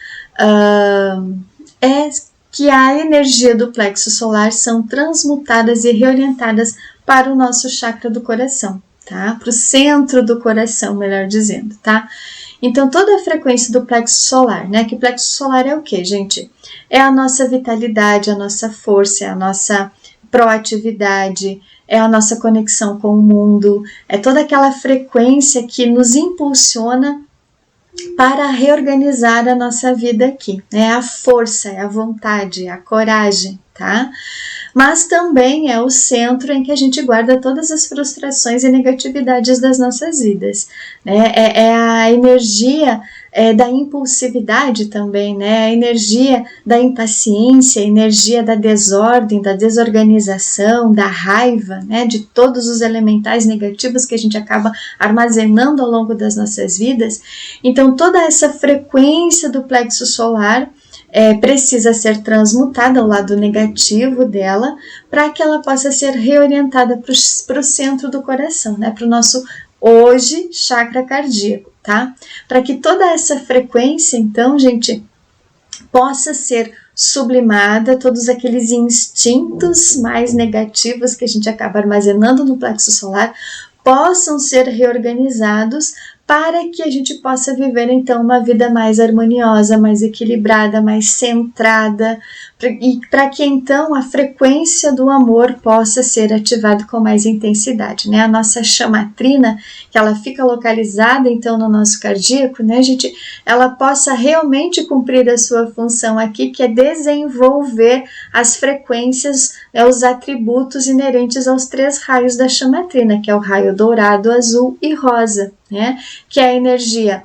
é que a energia do plexo solar são transmutadas e reorientadas para o nosso chakra do coração, tá? Para o centro do coração, melhor dizendo, tá? Então, toda a frequência do plexo solar, né? Que plexo solar é o quê, gente? É a nossa vitalidade, a nossa força, é a nossa proatividade, é a nossa conexão com o mundo, é toda aquela frequência que nos impulsiona para reorganizar a nossa vida aqui, né? A força, é a vontade, é a coragem, tá? Mas também é o centro em que a gente guarda todas as frustrações e negatividades das nossas vidas, né? É a energia da impulsividade também, né? A energia da impaciência, a energia da desordem, da desorganização, da raiva, né? De todos os elementais negativos que a gente acaba armazenando ao longo das nossas vidas. Então, toda essa frequência do plexo solar precisa ser transmutada ao lado negativo dela, para que ela possa ser reorientada para o centro do coração, né? Para o nosso hoje chakra cardíaco, tá? Para que toda essa frequência, então, gente, possa ser sublimada, todos aqueles instintos mais negativos que a gente acaba armazenando no plexo solar possam ser reorganizados, para que a gente possa viver, então, uma vida mais harmoniosa, mais equilibrada, mais centrada, e para que, então, a frequência do amor possa ser ativada com mais intensidade, né? A nossa chamatrina, que ela fica localizada, então, no nosso cardíaco, né, gente? Ela possa realmente cumprir a sua função aqui, que é desenvolver as frequências, os atributos inerentes aos 3 raios da chamatrina, que é o raio dourado, azul e rosa, né? Que é a energia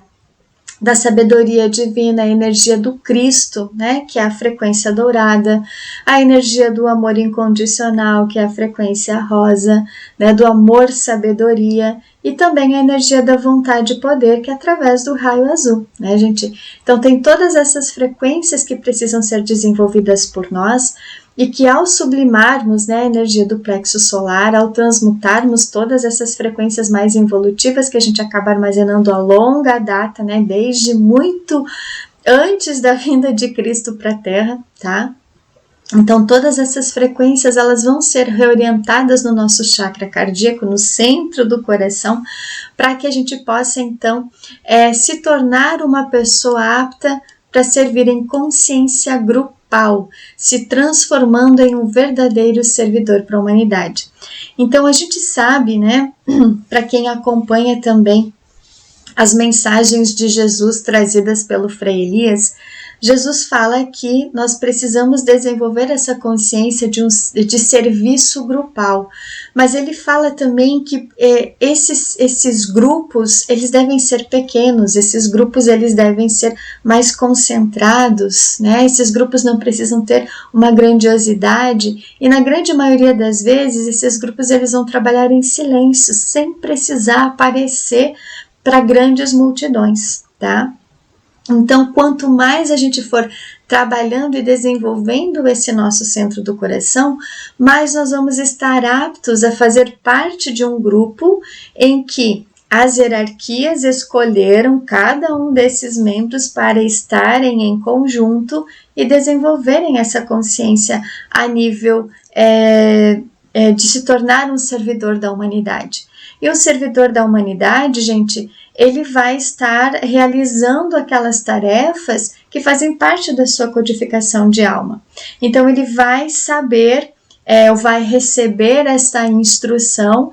da sabedoria divina, a energia do Cristo, né, que é a frequência dourada, a energia do amor incondicional, que é a frequência rosa, né, do amor sabedoria, e também a energia da vontade e poder, que é através do raio azul, né, gente? Então tem todas essas frequências que precisam ser desenvolvidas por nós, e que ao sublimarmos, né, a energia do plexo solar, ao transmutarmos todas essas frequências mais involutivas que a gente acaba armazenando a longa data, né, desde muito antes da vinda de Cristo para a Terra, tá? Então, todas essas frequências, elas vão ser reorientadas no nosso chakra cardíaco, no centro do coração, para que a gente possa, então, se tornar uma pessoa apta para servir em consciência grupal, se transformando em um verdadeiro servidor para a humanidade. Então, a gente sabe, né, para quem acompanha também as mensagens de Jesus trazidas pelo Frei Elias, Jesus fala que nós precisamos desenvolver essa consciência de serviço grupal, mas ele fala também que esses grupos, eles devem ser pequenos, esses grupos eles devem ser mais concentrados, né? Esses grupos não precisam ter uma grandiosidade, e na grande maioria das vezes esses grupos eles vão trabalhar em silêncio, sem precisar aparecer para grandes multidões, tá? Então, quanto mais a gente for trabalhando e desenvolvendo esse nosso centro do coração, mais nós vamos estar aptos a fazer parte de um grupo em que as hierarquias escolheram cada um desses membros para estarem em conjunto e desenvolverem essa consciência a nível de se tornar um servidor da humanidade. E o servidor da humanidade, gente, ele vai estar realizando aquelas tarefas que fazem parte da sua codificação de alma. Então, ele vai saber, vai receber essa instrução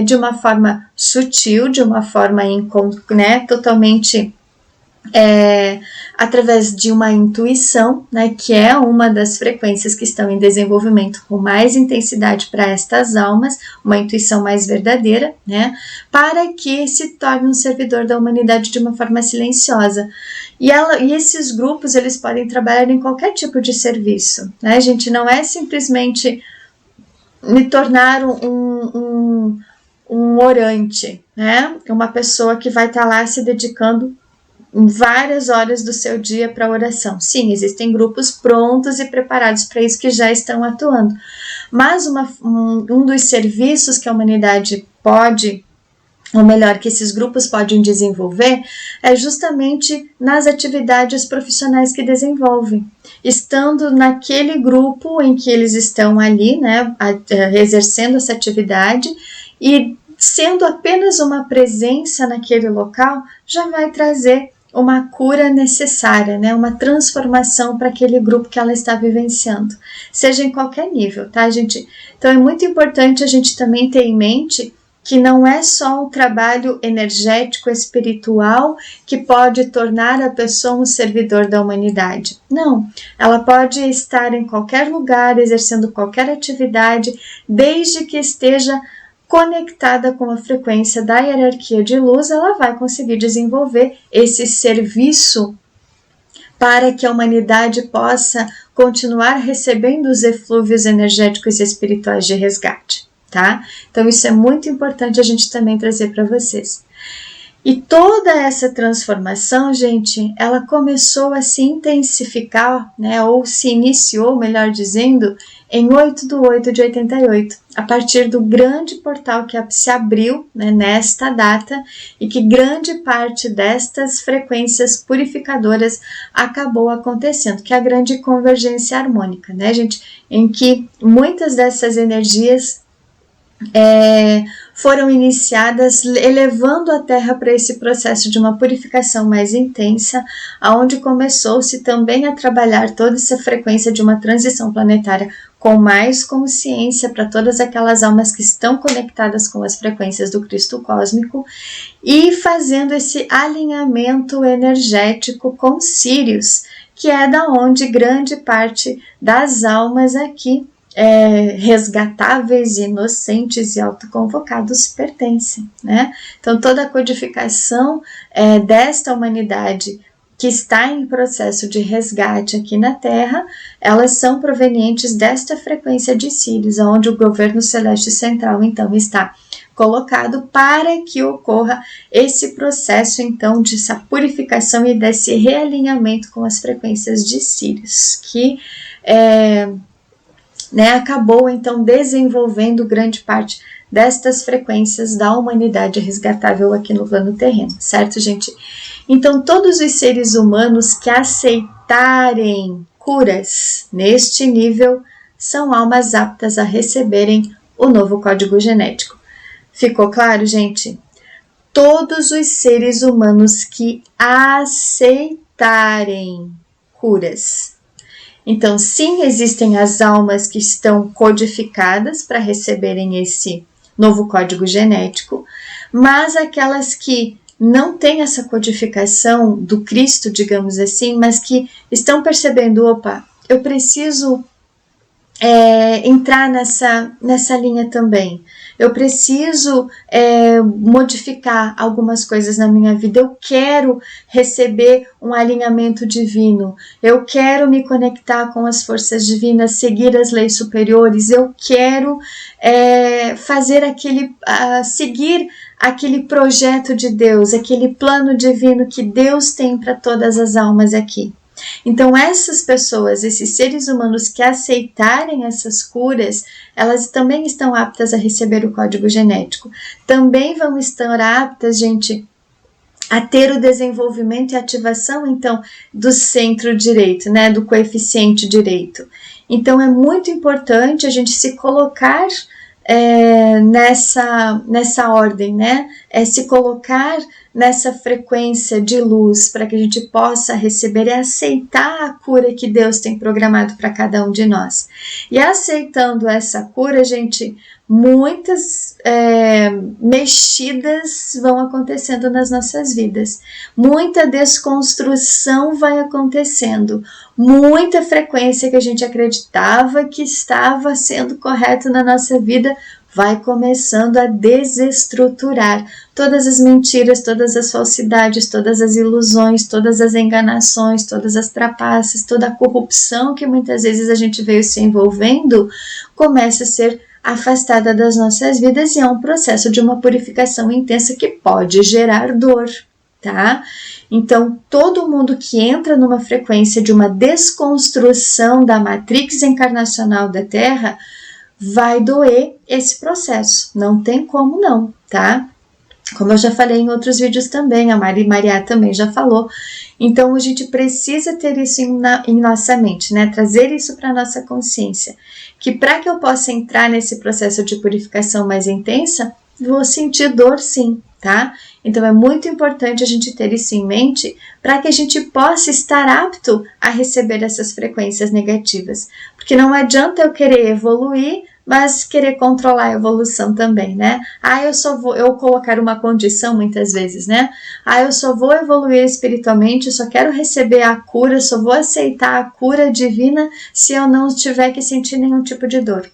de uma forma sutil, de uma forma totalmente através de uma intuição, né, que é uma das frequências que estão em desenvolvimento com mais intensidade para estas almas, uma intuição mais verdadeira, né, para que se torne um servidor da humanidade de uma forma silenciosa. E esses grupos, eles podem trabalhar em qualquer tipo de serviço, né, gente, não é simplesmente me tornar um orante, né, uma pessoa que vai estar lá se dedicando várias horas do seu dia para oração. Sim, existem grupos prontos e preparados para isso que já estão atuando. Mas um dos serviços que a humanidade pode, ou melhor, que esses grupos podem desenvolver, é justamente nas atividades profissionais que desenvolvem. Estando naquele grupo em que eles estão ali, né, exercendo essa atividade, e sendo apenas uma presença naquele local, já vai trazer uma cura necessária, né? Uma transformação para aquele grupo que ela está vivenciando, seja em qualquer nível, tá, gente? Então é muito importante a gente também ter em mente que não é só o trabalho energético espiritual que pode tornar a pessoa um servidor da humanidade. Não, ela pode estar em qualquer lugar, exercendo qualquer atividade, desde que esteja conectada com a frequência da hierarquia de luz, ela vai conseguir desenvolver esse serviço para que a humanidade possa continuar recebendo os eflúvios energéticos e espirituais de resgate, tá? Então isso é muito importante a gente também trazer para vocês. E toda essa transformação, gente, ela começou a se intensificar, né, ou se iniciou, melhor dizendo, em 8/8/88, a partir do grande portal que se abriu, né, nesta data, e que grande parte destas frequências purificadoras acabou acontecendo, que é a grande convergência harmônica, né, gente, em que muitas dessas energias foram iniciadas elevando a Terra para esse processo de uma purificação mais intensa, aonde começou-se também a trabalhar toda essa frequência de uma transição planetária com mais consciência para todas aquelas almas que estão conectadas com as frequências do Cristo cósmico e fazendo esse alinhamento energético com Sírius, que é da onde grande parte das almas aqui resgatáveis, inocentes e autoconvocados pertencem, né? Então toda a codificação desta humanidade que está em processo de resgate aqui na Terra, elas são provenientes desta frequência de Sírius, onde o governo celeste central então está colocado para que ocorra esse processo então de essa purificação e desse realinhamento com as frequências de Sírius, que acabou então desenvolvendo grande parte destas frequências da humanidade resgatável aqui no plano terreno, certo, gente? Então, todos os seres humanos que aceitarem curas neste nível são almas aptas a receberem o novo código genético. Ficou claro, gente? Todos os seres humanos que aceitarem curas. Então, sim, existem as almas que estão codificadas para receberem esse novo código genético, mas aquelas que não têm essa codificação do Cristo, digamos assim, mas que estão percebendo, opa, eu preciso entrar nessa linha também. Eu preciso modificar algumas coisas na minha vida. Eu quero receber um alinhamento divino. Eu quero me conectar com as forças divinas, seguir as leis superiores. Eu quero seguir aquele projeto de Deus, aquele plano divino que Deus tem para todas as almas aqui. Então essas pessoas, esses seres humanos que aceitarem essas curas, elas também estão aptas a receber o código genético. Também vão estar aptas, gente, a ter o desenvolvimento e ativação, então, do centro direito, né, do coeficiente direito. Então é muito importante a gente se colocar nessa ordem, né? Se colocar nessa frequência de luz para que a gente possa receber e aceitar a cura que Deus tem programado para cada um de nós. E aceitando essa cura, gente, muitas mexidas vão acontecendo nas nossas vidas, muita desconstrução vai acontecendo, muita frequência que a gente acreditava que estava sendo correto na nossa vida vai começando a desestruturar todas as mentiras, todas as falsidades, todas as ilusões, todas as enganações, todas as trapaças, toda a corrupção que muitas vezes a gente veio se envolvendo, começa a ser afastada das nossas vidas e é um processo de uma purificação intensa que pode gerar dor, tá? Então, todo mundo que entra numa frequência de uma desconstrução da matrix encarnacional da Terra vai doer esse processo, não tem como não, tá? Como eu já falei em outros vídeos também, a Maria também já falou. Então, a gente precisa ter isso em nossa mente, né? Trazer isso para a nossa consciência. Que para que eu possa entrar nesse processo de purificação mais intensa, vou sentir dor sim, tá? Então, é muito importante a gente ter isso em mente para que a gente possa estar apto a receber essas frequências negativas. Porque não adianta eu querer evoluir, mas querer controlar a evolução também, né? Eu colocar uma condição muitas vezes, né? Eu só vou evoluir espiritualmente, só quero receber a cura, só vou aceitar a cura divina se eu não tiver que sentir nenhum tipo de dor.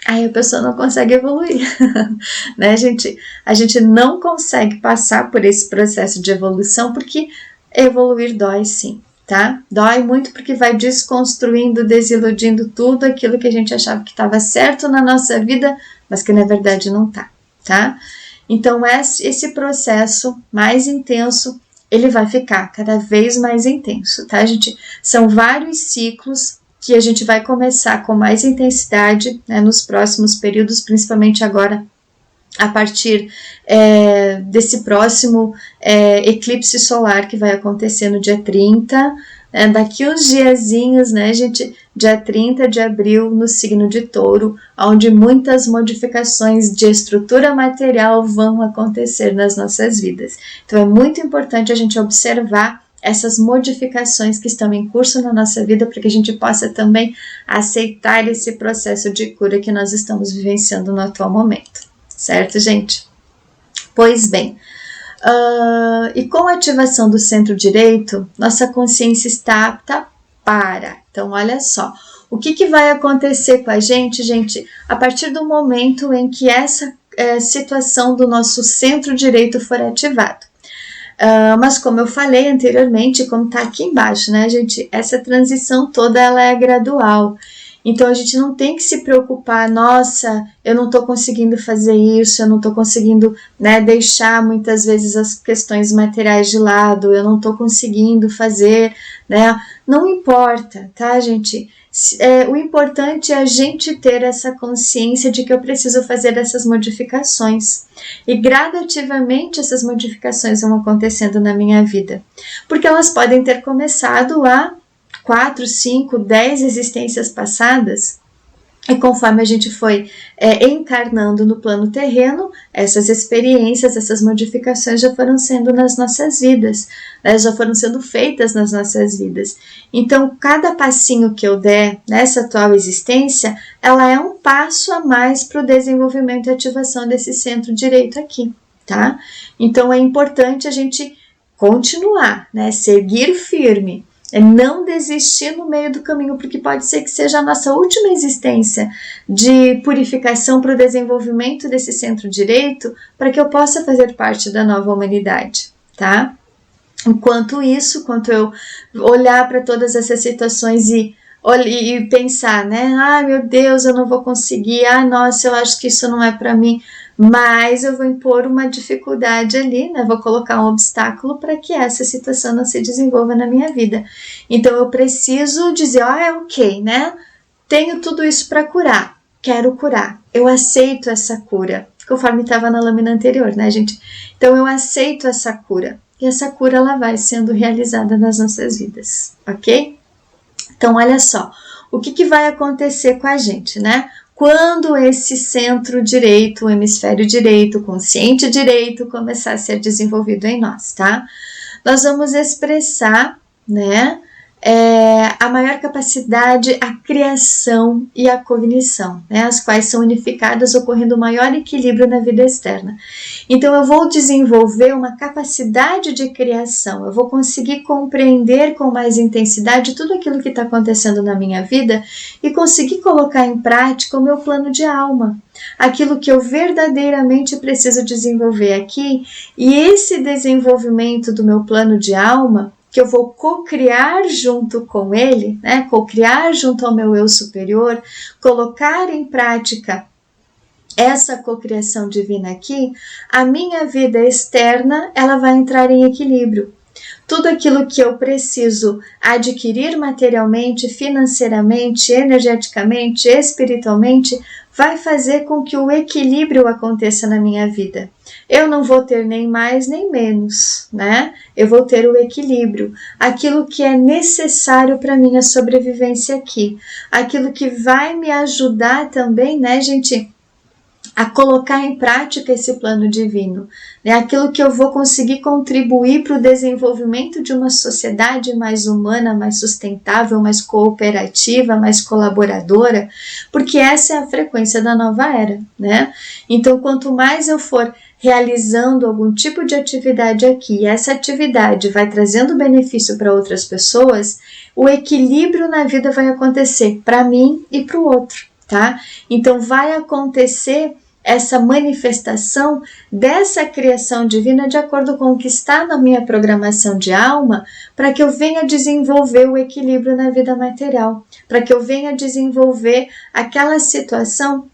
Aí a pessoa não consegue evoluir, né, gente? A gente não consegue passar por esse processo de evolução porque evoluir dói sim. Tá? Dói muito porque vai desconstruindo, desiludindo tudo aquilo que a gente achava que estava certo na nossa vida, mas que na verdade não tá? Então esse processo mais intenso, ele vai ficar cada vez mais intenso, tá, gente? São vários ciclos que a gente vai começar com mais intensidade, né, nos próximos períodos, principalmente agora a partir desse próximo eclipse solar que vai acontecer no dia 30, daqui uns diazinhos, né, gente, dia 30 de abril, no signo de Touro, onde muitas modificações de estrutura material vão acontecer nas nossas vidas. Então é muito importante a gente observar essas modificações que estão em curso na nossa vida para que a gente possa também aceitar esse processo de cura que nós estamos vivenciando no atual momento. Certo, gente? Pois bem, e com a ativação do centro direito, nossa consciência está apta para. Então, olha só, o que vai acontecer com a gente, a partir do momento em que essa situação do nosso centro direito for ativado. Mas como eu falei anteriormente, como está aqui embaixo, né, gente, essa transição toda ela é gradual. Então, a gente não tem que se preocupar, nossa, eu não estou conseguindo fazer isso, eu não estou conseguindo, né, deixar muitas vezes as questões materiais de lado, eu não estou conseguindo fazer, né, não importa, tá, gente? O importante é a gente ter essa consciência de que eu preciso fazer essas modificações. E gradativamente essas modificações vão acontecendo na minha vida. Porque elas podem ter começado há 4, 5, 10 existências passadas, e conforme a gente foi encarnando no plano terreno, essas experiências, essas modificações já foram sendo nas nossas vidas, né? Já foram sendo feitas nas nossas vidas. Então, cada passinho que eu der nessa atual existência, ela é um passo a mais para o desenvolvimento e ativação desse centro direito aqui. tá? Então é importante a gente continuar, né? Seguir firme, não desistir no meio do caminho, porque pode ser que seja a nossa última existência de purificação para o desenvolvimento desse centro-direito, para que eu possa fazer parte da nova humanidade, tá? Enquanto eu olhar para todas essas situações e pensar, né? Ah, meu Deus, eu não vou conseguir. Ah, nossa, eu acho que isso não é para mim. Mas eu vou impor uma dificuldade ali, né? Vou colocar um obstáculo para que essa situação não se desenvolva na minha vida. Então eu preciso dizer, é ok, né? Tenho tudo isso para curar. Quero curar. Eu aceito essa cura. Conforme estava na lâmina anterior, né, gente? Então eu aceito essa cura. E essa cura ela vai sendo realizada nas nossas vidas, ok? Então, olha só, o que vai acontecer com a gente, né? Quando esse centro direito, o hemisfério direito, o consciente direito começar a ser desenvolvido em nós, tá? Nós vamos expressar, né, a maior capacidade, a criação e a cognição, né, as quais são unificadas, ocorrendo maior equilíbrio na vida externa. Então eu vou desenvolver uma capacidade de criação, eu vou conseguir compreender com mais intensidade tudo aquilo que está acontecendo na minha vida e conseguir colocar em prática o meu plano de alma, aquilo que eu verdadeiramente preciso desenvolver aqui, e esse desenvolvimento do meu plano de alma, que eu vou co-criar junto com ele, né, co-criar junto ao meu eu superior, colocar em prática essa cocriação divina aqui, a minha vida externa ela vai entrar em equilíbrio. Tudo aquilo que eu preciso adquirir materialmente, financeiramente, energeticamente, espiritualmente, vai fazer com que o equilíbrio aconteça na minha vida. Eu não vou ter nem mais nem menos, né? Eu vou ter o equilíbrio, aquilo que é necessário para minha sobrevivência aqui, aquilo que vai me ajudar também, né, gente, a colocar em prática esse plano divino, né? Aquilo que eu vou conseguir contribuir para o desenvolvimento de uma sociedade mais humana, mais sustentável, mais cooperativa, mais colaboradora, porque essa é a frequência da nova era, né? Então, quanto mais eu for realizando algum tipo de atividade aqui, e essa atividade vai trazendo benefício para outras pessoas, o equilíbrio na vida vai acontecer para mim e para o outro, tá? Então, vai acontecer essa manifestação dessa criação divina de acordo com o que está na minha programação de alma, para que eu venha desenvolver o equilíbrio na vida material, para que eu venha desenvolver aquela situação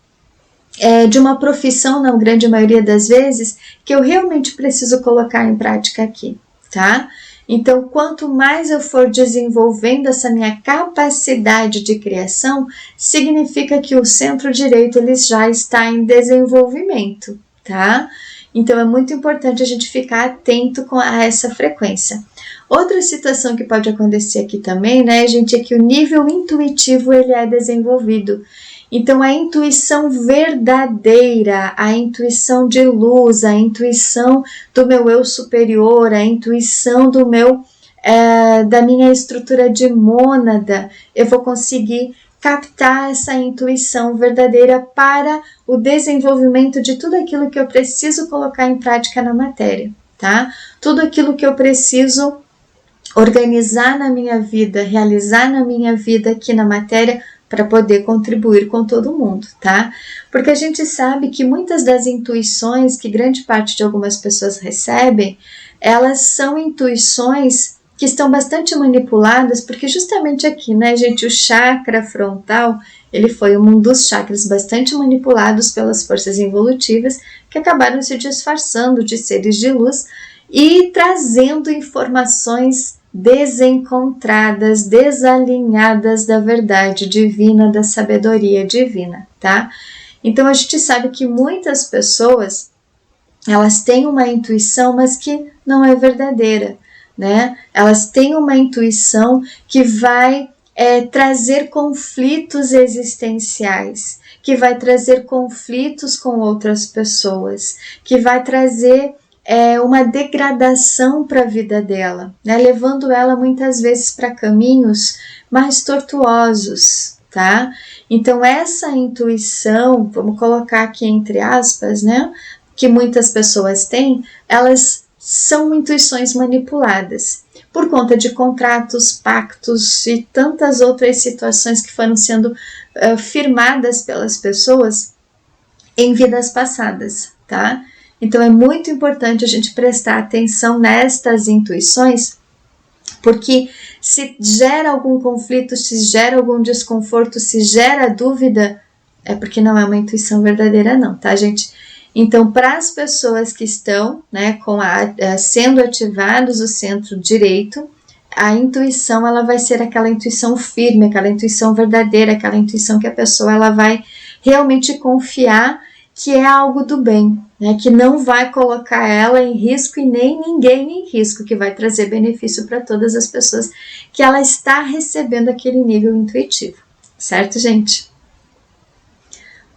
de uma profissão, na grande maioria das vezes, que eu realmente preciso colocar em prática aqui, tá? Então, quanto mais eu for desenvolvendo essa minha capacidade de criação, significa que o centro-direito ele já está em desenvolvimento, tá? Então, é muito importante a gente ficar atento a essa frequência. Outra situação que pode acontecer aqui também, né, gente, é que o nível intuitivo ele é desenvolvido. Então, a intuição verdadeira, a intuição de luz, a intuição do meu eu superior, a intuição do da minha estrutura de mônada, eu vou conseguir captar essa intuição verdadeira para o desenvolvimento de tudo aquilo que eu preciso colocar em prática na matéria, tá? Tudo aquilo que eu preciso organizar na minha vida, realizar na minha vida aqui na matéria, para poder contribuir com todo mundo, tá? Porque a gente sabe que muitas das intuições que grande parte de algumas pessoas recebem, elas são intuições que estão bastante manipuladas, porque justamente aqui, né, gente, o chakra frontal, ele foi um dos chakras bastante manipulados pelas forças involutivas, que acabaram se disfarçando de seres de luz e trazendo informações desencontradas, desalinhadas da verdade divina, da sabedoria divina, tá? Então a gente sabe que muitas pessoas, elas têm uma intuição, mas que não é verdadeira, né? Elas têm uma intuição que vai trazer conflitos existenciais, que vai trazer conflitos com outras pessoas, que vai trazer uma degradação para a vida dela, né? Levando ela muitas vezes para caminhos mais tortuosos, tá? Então essa intuição, vamos colocar aqui entre aspas, né? que muitas pessoas têm, elas são intuições manipuladas por conta de contratos, pactos e tantas outras situações que foram sendo firmadas pelas pessoas em vidas passadas, tá? Então é muito importante a gente prestar atenção nestas intuições, porque se gera algum conflito, se gera algum desconforto, se gera dúvida, é porque não é uma intuição verdadeira não, tá, gente? Então, para as pessoas que estão, né, sendo ativados o centro direito, a intuição, ela vai ser aquela intuição firme, aquela intuição verdadeira, aquela intuição que a pessoa, ela vai realmente confiar que é algo do bem, né, que não vai colocar ela em risco e nem ninguém em risco, que vai trazer benefício para todas as pessoas que ela está recebendo aquele nível intuitivo, certo, gente?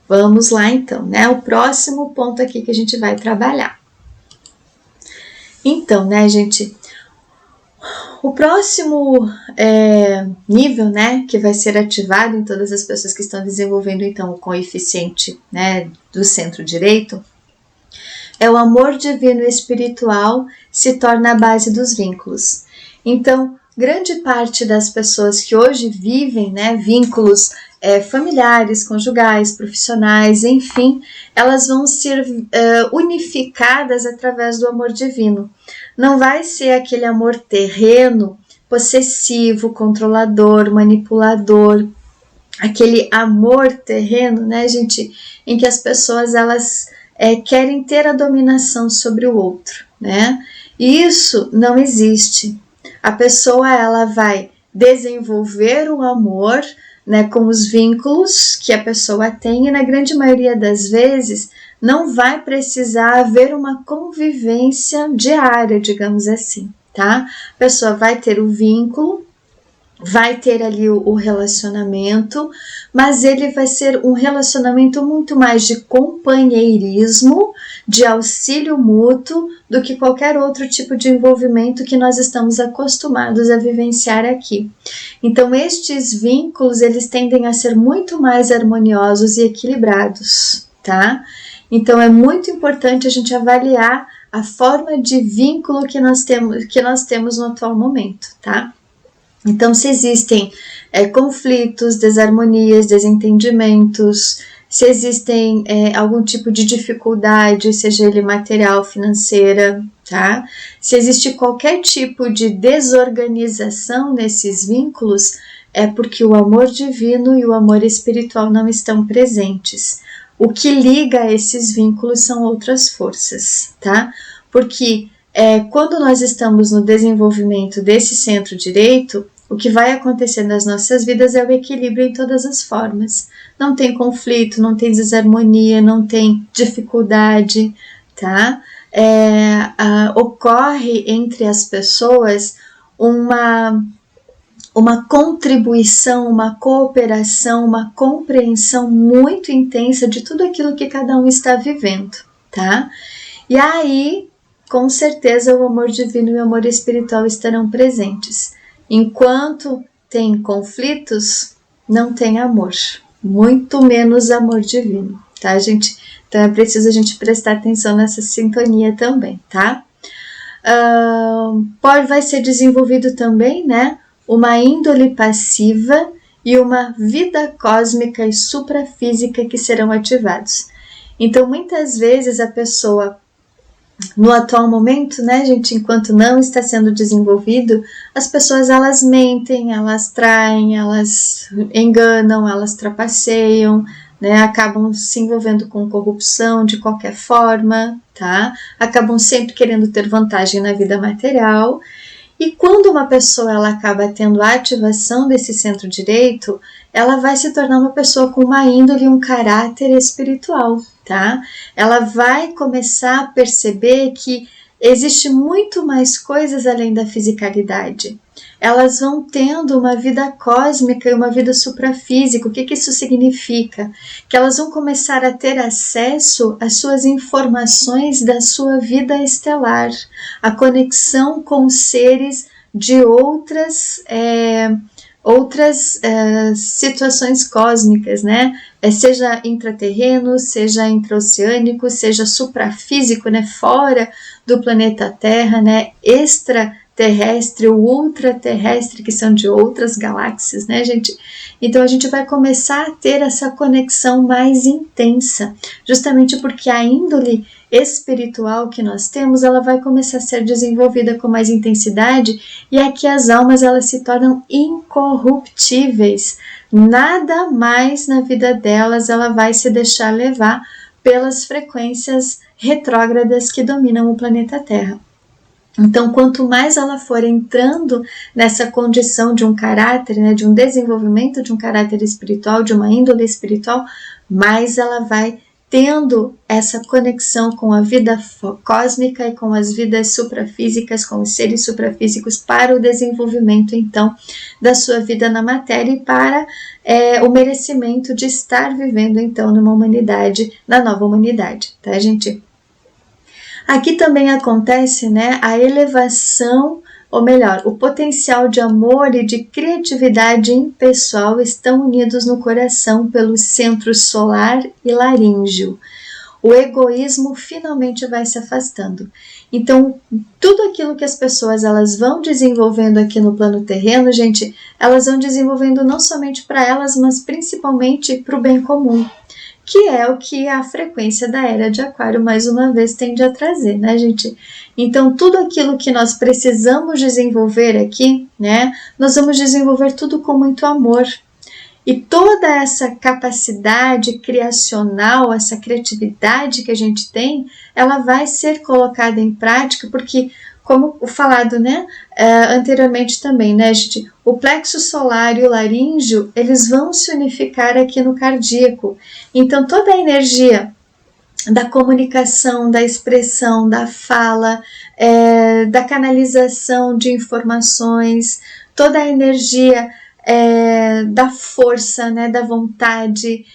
Vamos lá então, né? O próximo ponto aqui que a gente vai trabalhar. Então, né, gente, o próximo nível, né, que vai ser ativado em todas as pessoas que estão desenvolvendo, então, o coeficiente, né, do centro direito, é o amor divino e espiritual se torna a base dos vínculos. Então, grande parte das pessoas que hoje vivem, né, vínculos familiares, conjugais, profissionais, enfim, elas vão ser unificadas através do amor divino. Não vai ser aquele amor terreno, possessivo, controlador, manipulador, aquele amor terreno, né, gente, em que as pessoas elas querem ter a dominação sobre o outro, né? E isso não existe. A pessoa ela vai desenvolver o amor, né, com os vínculos que a pessoa tem, e na grande maioria das vezes não vai precisar haver uma convivência diária, digamos assim, tá? A pessoa vai ter o vínculo, vai ter ali o relacionamento, mas ele vai ser um relacionamento muito mais de companheirismo, de auxílio mútuo, do que qualquer outro tipo de envolvimento que nós estamos acostumados a vivenciar aqui. Então, estes vínculos, eles tendem a ser muito mais harmoniosos e equilibrados, tá? Então, é muito importante a gente avaliar a forma de vínculo que nós temos no atual momento, tá? Então, se existem conflitos, desarmonias, desentendimentos, se existem algum tipo de dificuldade, seja ele material, financeira, tá? Se existe qualquer tipo de desorganização nesses vínculos, é porque o amor divino e o amor espiritual não estão presentes. O que liga esses vínculos são outras forças, tá? Porque quando nós estamos no desenvolvimento desse centro direito, o que vai acontecer nas nossas vidas é o equilíbrio em todas as formas. Não tem conflito, não tem desarmonia, não tem dificuldade, tá? Ocorre entre as pessoas uma contribuição, uma cooperação, uma compreensão muito intensa de tudo aquilo que cada um está vivendo, tá? E aí, com certeza, o amor divino e o amor espiritual estarão presentes. Enquanto tem conflitos, não tem amor, muito menos amor divino, tá, gente? Então é preciso a gente prestar atenção nessa sintonia também, tá? Vai ser desenvolvido também, né, uma índole passiva e uma vida cósmica e suprafísica que serão ativados. Então, muitas vezes a pessoa, no atual momento, né, gente, enquanto não está sendo desenvolvido, as pessoas elas mentem, elas traem, elas enganam, elas trapaceiam, né, acabam se envolvendo com corrupção de qualquer forma, tá? Acabam sempre querendo ter vantagem na vida material. E quando uma pessoa ela acaba tendo a ativação desse centro direito, ela vai se tornar uma pessoa com uma índole e um caráter espiritual, tá? Ela vai começar a perceber que existe muito mais coisas além da fisicalidade. Elas vão tendo uma vida cósmica e uma vida suprafísica. O que isso significa? Que elas vão começar a ter acesso às suas informações da sua vida estelar, a conexão com seres de outras situações cósmicas, né? Seja intraterreno, seja intraoceânico, seja suprafísico, né? Fora do planeta Terra, né? Extraterrestre ou ultraterrestre, que são de outras galáxias, né, gente? Então a gente vai começar a ter essa conexão mais intensa, justamente porque a índole espiritual que nós temos, ela vai começar a ser desenvolvida com mais intensidade, e aqui as almas elas se tornam incorruptíveis. Nada mais na vida delas ela vai se deixar levar pelas frequências retrógradas que dominam o planeta Terra. Então, quanto mais ela for entrando nessa condição de um caráter, né, de um desenvolvimento de um caráter espiritual, de uma índole espiritual, mais ela vai tendo essa conexão com a vida cósmica e com as vidas suprafísicas, com os seres suprafísicos, para o desenvolvimento, então, da sua vida na matéria e para o merecimento de estar vivendo, então, numa humanidade, na nova humanidade, tá, gente? Aqui também acontece, né, a elevação, ou melhor, o potencial de amor e de criatividade impessoal estão unidos no coração pelos centros solar e laríngeo. O egoísmo finalmente vai se afastando. Então, tudo aquilo que as pessoas elas vão desenvolvendo aqui no plano terreno, gente, elas vão desenvolvendo não somente para elas, mas principalmente para o bem comum, que é o que a frequência da era de Aquário mais uma vez tende a trazer, né, gente? Então, tudo aquilo que nós precisamos desenvolver aqui, né, nós vamos desenvolver tudo com muito amor. E toda essa capacidade criacional, essa criatividade que a gente tem, ela vai ser colocada em prática, porque, como falado, né, anteriormente também, né, gente, o plexo solar e o laríngeo, eles vão se unificar aqui no cardíaco. Então, toda a energia da comunicação, da expressão, da fala, da canalização de informações, toda a energia da força, né, da vontade,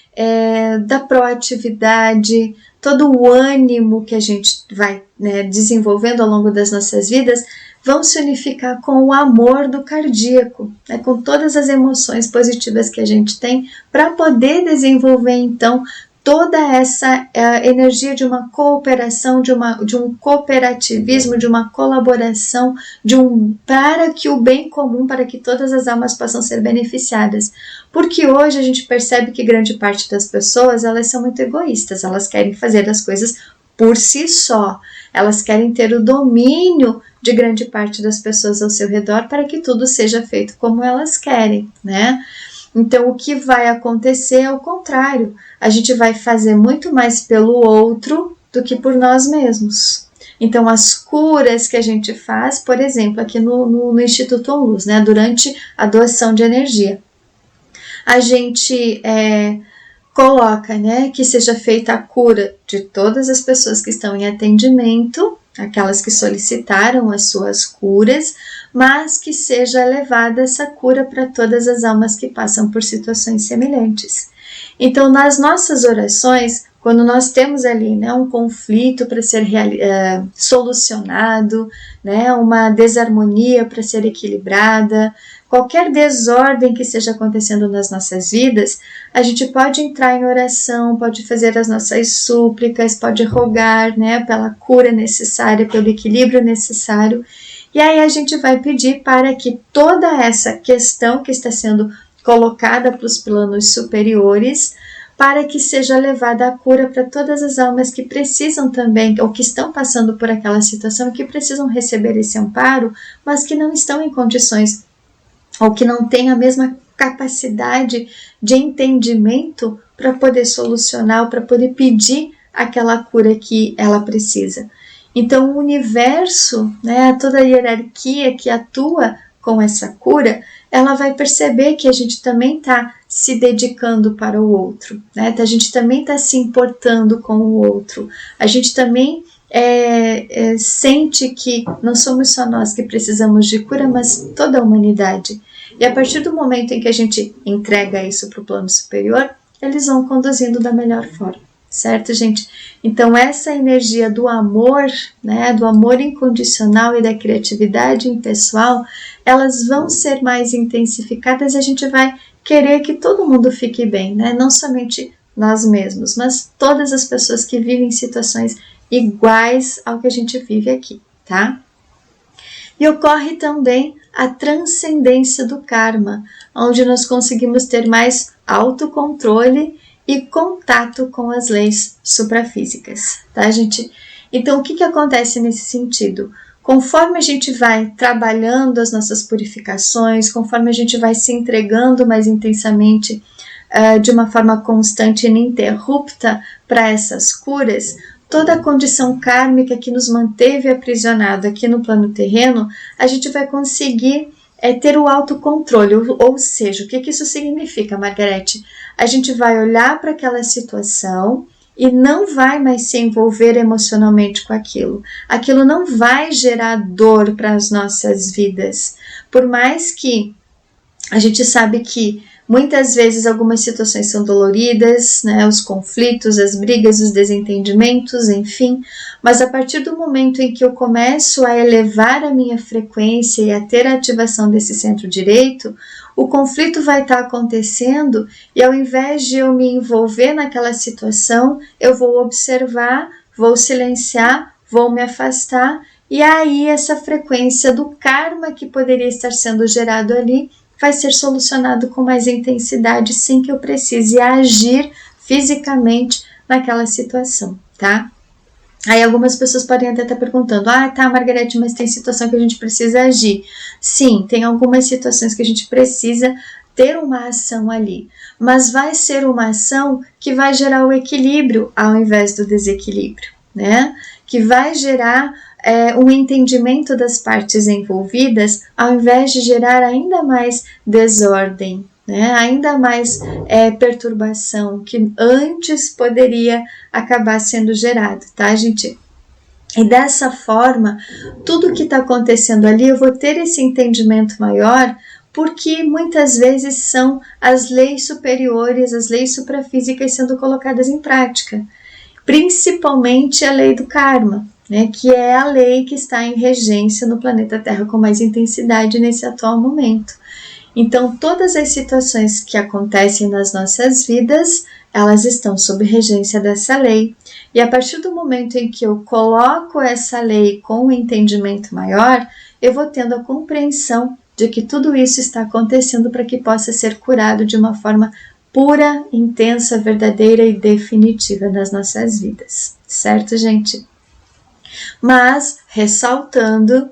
da proatividade, todo o ânimo que a gente vai, né, desenvolvendo ao longo das nossas vidas, vão se unificar com o amor do cardíaco, né, com todas as emoções positivas que a gente tem, para poder desenvolver, então, toda essa energia de uma cooperação, de um cooperativismo, de uma colaboração, para que o bem comum, para que todas as almas possam ser beneficiadas. Porque hoje a gente percebe que grande parte das pessoas, elas são muito egoístas, elas querem fazer as coisas por si só, elas querem ter o domínio de grande parte das pessoas ao seu redor para que tudo seja feito como elas querem, né? Então, o que vai acontecer é o contrário. A gente vai fazer muito mais pelo outro do que por nós mesmos. Então, as curas que a gente faz, por exemplo, aqui no Instituto ONLUS, né, durante a doação de energia, a gente coloca, né, que seja feita a cura de todas as pessoas que estão em atendimento, aquelas que solicitaram as suas curas, mas que seja levada essa cura para todas as almas que passam por situações semelhantes. Então, nas nossas orações, quando nós temos ali, né, um conflito para ser solucionado, né, uma desarmonia para ser equilibrada, qualquer desordem que esteja acontecendo nas nossas vidas, a gente pode entrar em oração, pode fazer as nossas súplicas, pode rogar, né, pela cura necessária, pelo equilíbrio necessário, e aí a gente vai pedir para que toda essa questão que está sendo colocada para os planos superiores, para que seja levada a cura para todas as almas que precisam também, ou que estão passando por aquela situação e que precisam receber esse amparo, mas que não estão em condições, ou que não têm a mesma capacidade de entendimento para poder solucionar, ou para poder pedir aquela cura que ela precisa. Então, o universo, né, toda a hierarquia que atua com essa cura, ela vai perceber que a gente também está se dedicando para o outro, né? A gente também está se importando com o outro, a gente também sente que não somos só nós que precisamos de cura, mas toda a humanidade. E a partir do momento em que a gente entrega isso para o plano superior, eles vão conduzindo da melhor forma. certo, gente? Então, essa energia do amor, né, do amor incondicional e da criatividade impessoal, elas vão ser mais intensificadas e a gente vai querer que todo mundo fique bem, né? Não somente nós mesmos, mas todas as pessoas que vivem situações iguais ao que a gente vive aqui, tá? E ocorre também a transcendência do karma, onde nós conseguimos ter mais autocontrole e contato com as leis suprafísicas, tá, gente? Então, o que acontece nesse sentido? Conforme a gente vai trabalhando as nossas purificações, conforme a gente vai se entregando mais intensamente de uma forma constante e ininterrupta para essas curas, toda a condição kármica que nos manteve aprisionado aqui no plano terreno, a gente vai conseguir ter o autocontrole, ou seja, o que isso significa, Margarete? A gente vai olhar para aquela situação e não vai mais se envolver emocionalmente com aquilo. Aquilo não vai gerar dor para as nossas vidas. Por mais que a gente sabe que muitas vezes algumas situações são doloridas, né, os conflitos, as brigas, os desentendimentos, enfim, mas a partir do momento em que eu começo a elevar a minha frequência e a ter a ativação desse centro direito, o conflito vai estar acontecendo e ao invés de eu me envolver naquela situação, eu vou observar, vou silenciar, vou me afastar e aí essa frequência do karma que poderia estar sendo gerado ali vai ser solucionado com mais intensidade sem que eu precise agir fisicamente naquela situação, tá? Aí algumas pessoas podem até estar perguntando, tá, Margarete, mas tem situação que a gente precisa agir. Sim, tem algumas situações que a gente precisa ter uma ação ali, mas vai ser uma ação que vai gerar o equilíbrio ao invés do desequilíbrio, né? Que vai gerar um entendimento das partes envolvidas ao invés de gerar ainda mais desordem, né? Ainda mais perturbação que antes poderia acabar sendo gerado, tá, gente? E dessa forma, tudo que está acontecendo ali, eu vou ter esse entendimento maior, porque muitas vezes são as leis superiores, as leis suprafísicas sendo colocadas em prática, principalmente a lei do karma, né, que é a lei que está em regência no planeta Terra com mais intensidade nesse atual momento. Então, todas as situações que acontecem nas nossas vidas, elas estão sob regência dessa lei. E a partir do momento em que eu coloco essa lei com um entendimento maior, eu vou tendo a compreensão de que tudo isso está acontecendo para que possa ser curado de uma forma pura, intensa, verdadeira e definitiva nas nossas vidas. Certo, gente? Mas, ressaltando,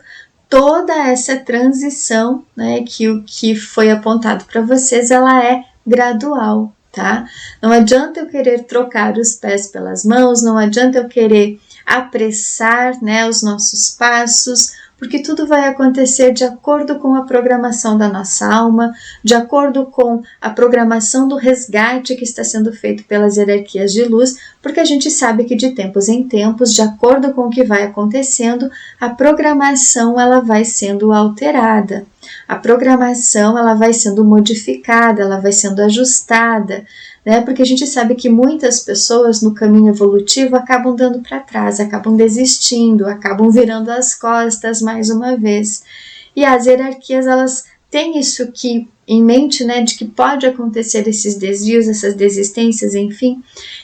toda essa transição, né, que o que foi apontado para vocês, ela é gradual, tá? Não adianta eu querer trocar os pés pelas mãos, não adianta eu querer apressar, né, os nossos passos, porque tudo vai acontecer de acordo com a programação da nossa alma, de acordo com a programação do resgate que está sendo feito pelas hierarquias de luz, porque a gente sabe que de tempos em tempos, de acordo com o que vai acontecendo, a programação ela vai sendo alterada, a programação ela vai sendo modificada, ela vai sendo ajustada, né? Porque a gente sabe que muitas pessoas no caminho evolutivo acabam dando para trás, acabam desistindo, acabam virando as costas mais uma vez. E as hierarquias, elas têm isso aqui em mente, né, de que pode acontecer esses desvios, essas desistências, enfim.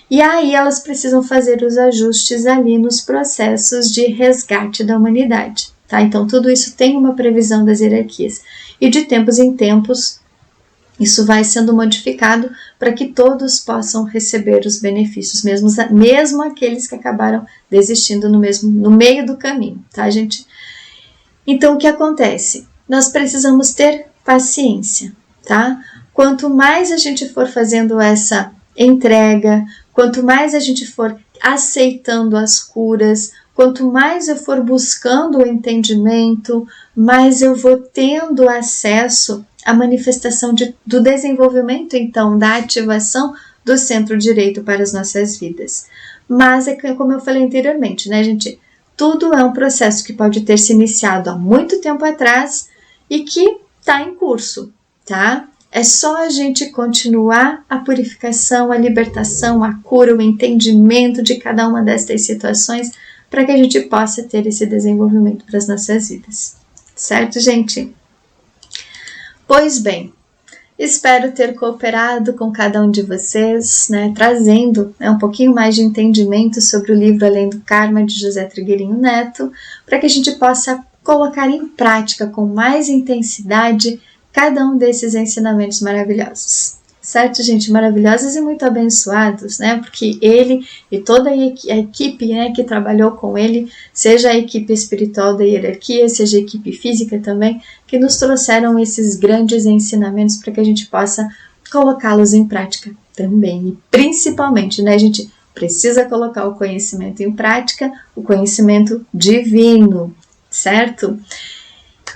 E aí elas precisam fazer os ajustes ali nos processos de resgate da humanidade, tá? Então tudo isso tem uma previsão das hierarquias. E de tempos em tempos, isso vai sendo modificado para que todos possam receber os benefícios, mesmo aqueles que acabaram desistindo no meio do caminho, tá, gente? Então, o que acontece? Nós precisamos ter paciência, tá? Quanto mais a gente for fazendo essa entrega, quanto mais a gente for aceitando as curas, quanto mais eu for buscando o entendimento, mais eu vou tendo acesso à manifestação do desenvolvimento, então, da ativação do centro direito para as nossas vidas. Mas, como eu falei anteriormente, né, gente? Tudo é um processo que pode ter se iniciado há muito tempo atrás e que está em curso, tá? É só a gente continuar a purificação, a libertação, a cura, o entendimento de cada uma destas situações para que a gente possa ter esse desenvolvimento para as nossas vidas. Certo, gente? Pois bem, espero ter cooperado com cada um de vocês, né, trazendo um pouquinho mais de entendimento sobre o livro Além do Karma, de José Trigueirinho Neto, para que a gente possa colocar em prática com mais intensidade cada um desses ensinamentos maravilhosos. Certo, gente? Maravilhosos e muito abençoados, né? Porque ele e toda a equipe, né, que trabalhou com ele, seja a equipe espiritual da hierarquia, seja a equipe física também, que nos trouxeram esses grandes ensinamentos para que a gente possa colocá-los em prática também. E principalmente, né, a gente precisa colocar o conhecimento em prática, o conhecimento divino, certo?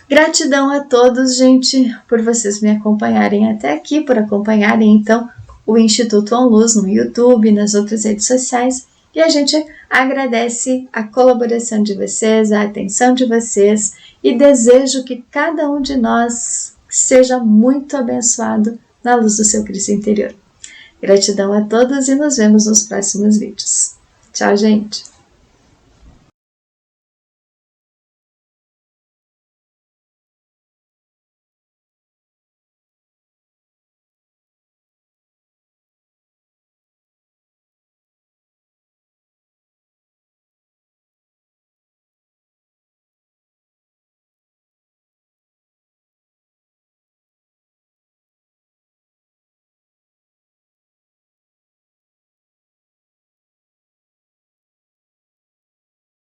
Gratidão a todos, gente, por vocês me acompanharem até aqui, por acompanharem, então, o Instituto OnLuz no YouTube, nas outras redes sociais. E a gente agradece a colaboração de vocês, a atenção de vocês e desejo que cada um de nós seja muito abençoado na luz do seu Cristo interior. Gratidão a todos e nos vemos nos próximos vídeos. Tchau, gente!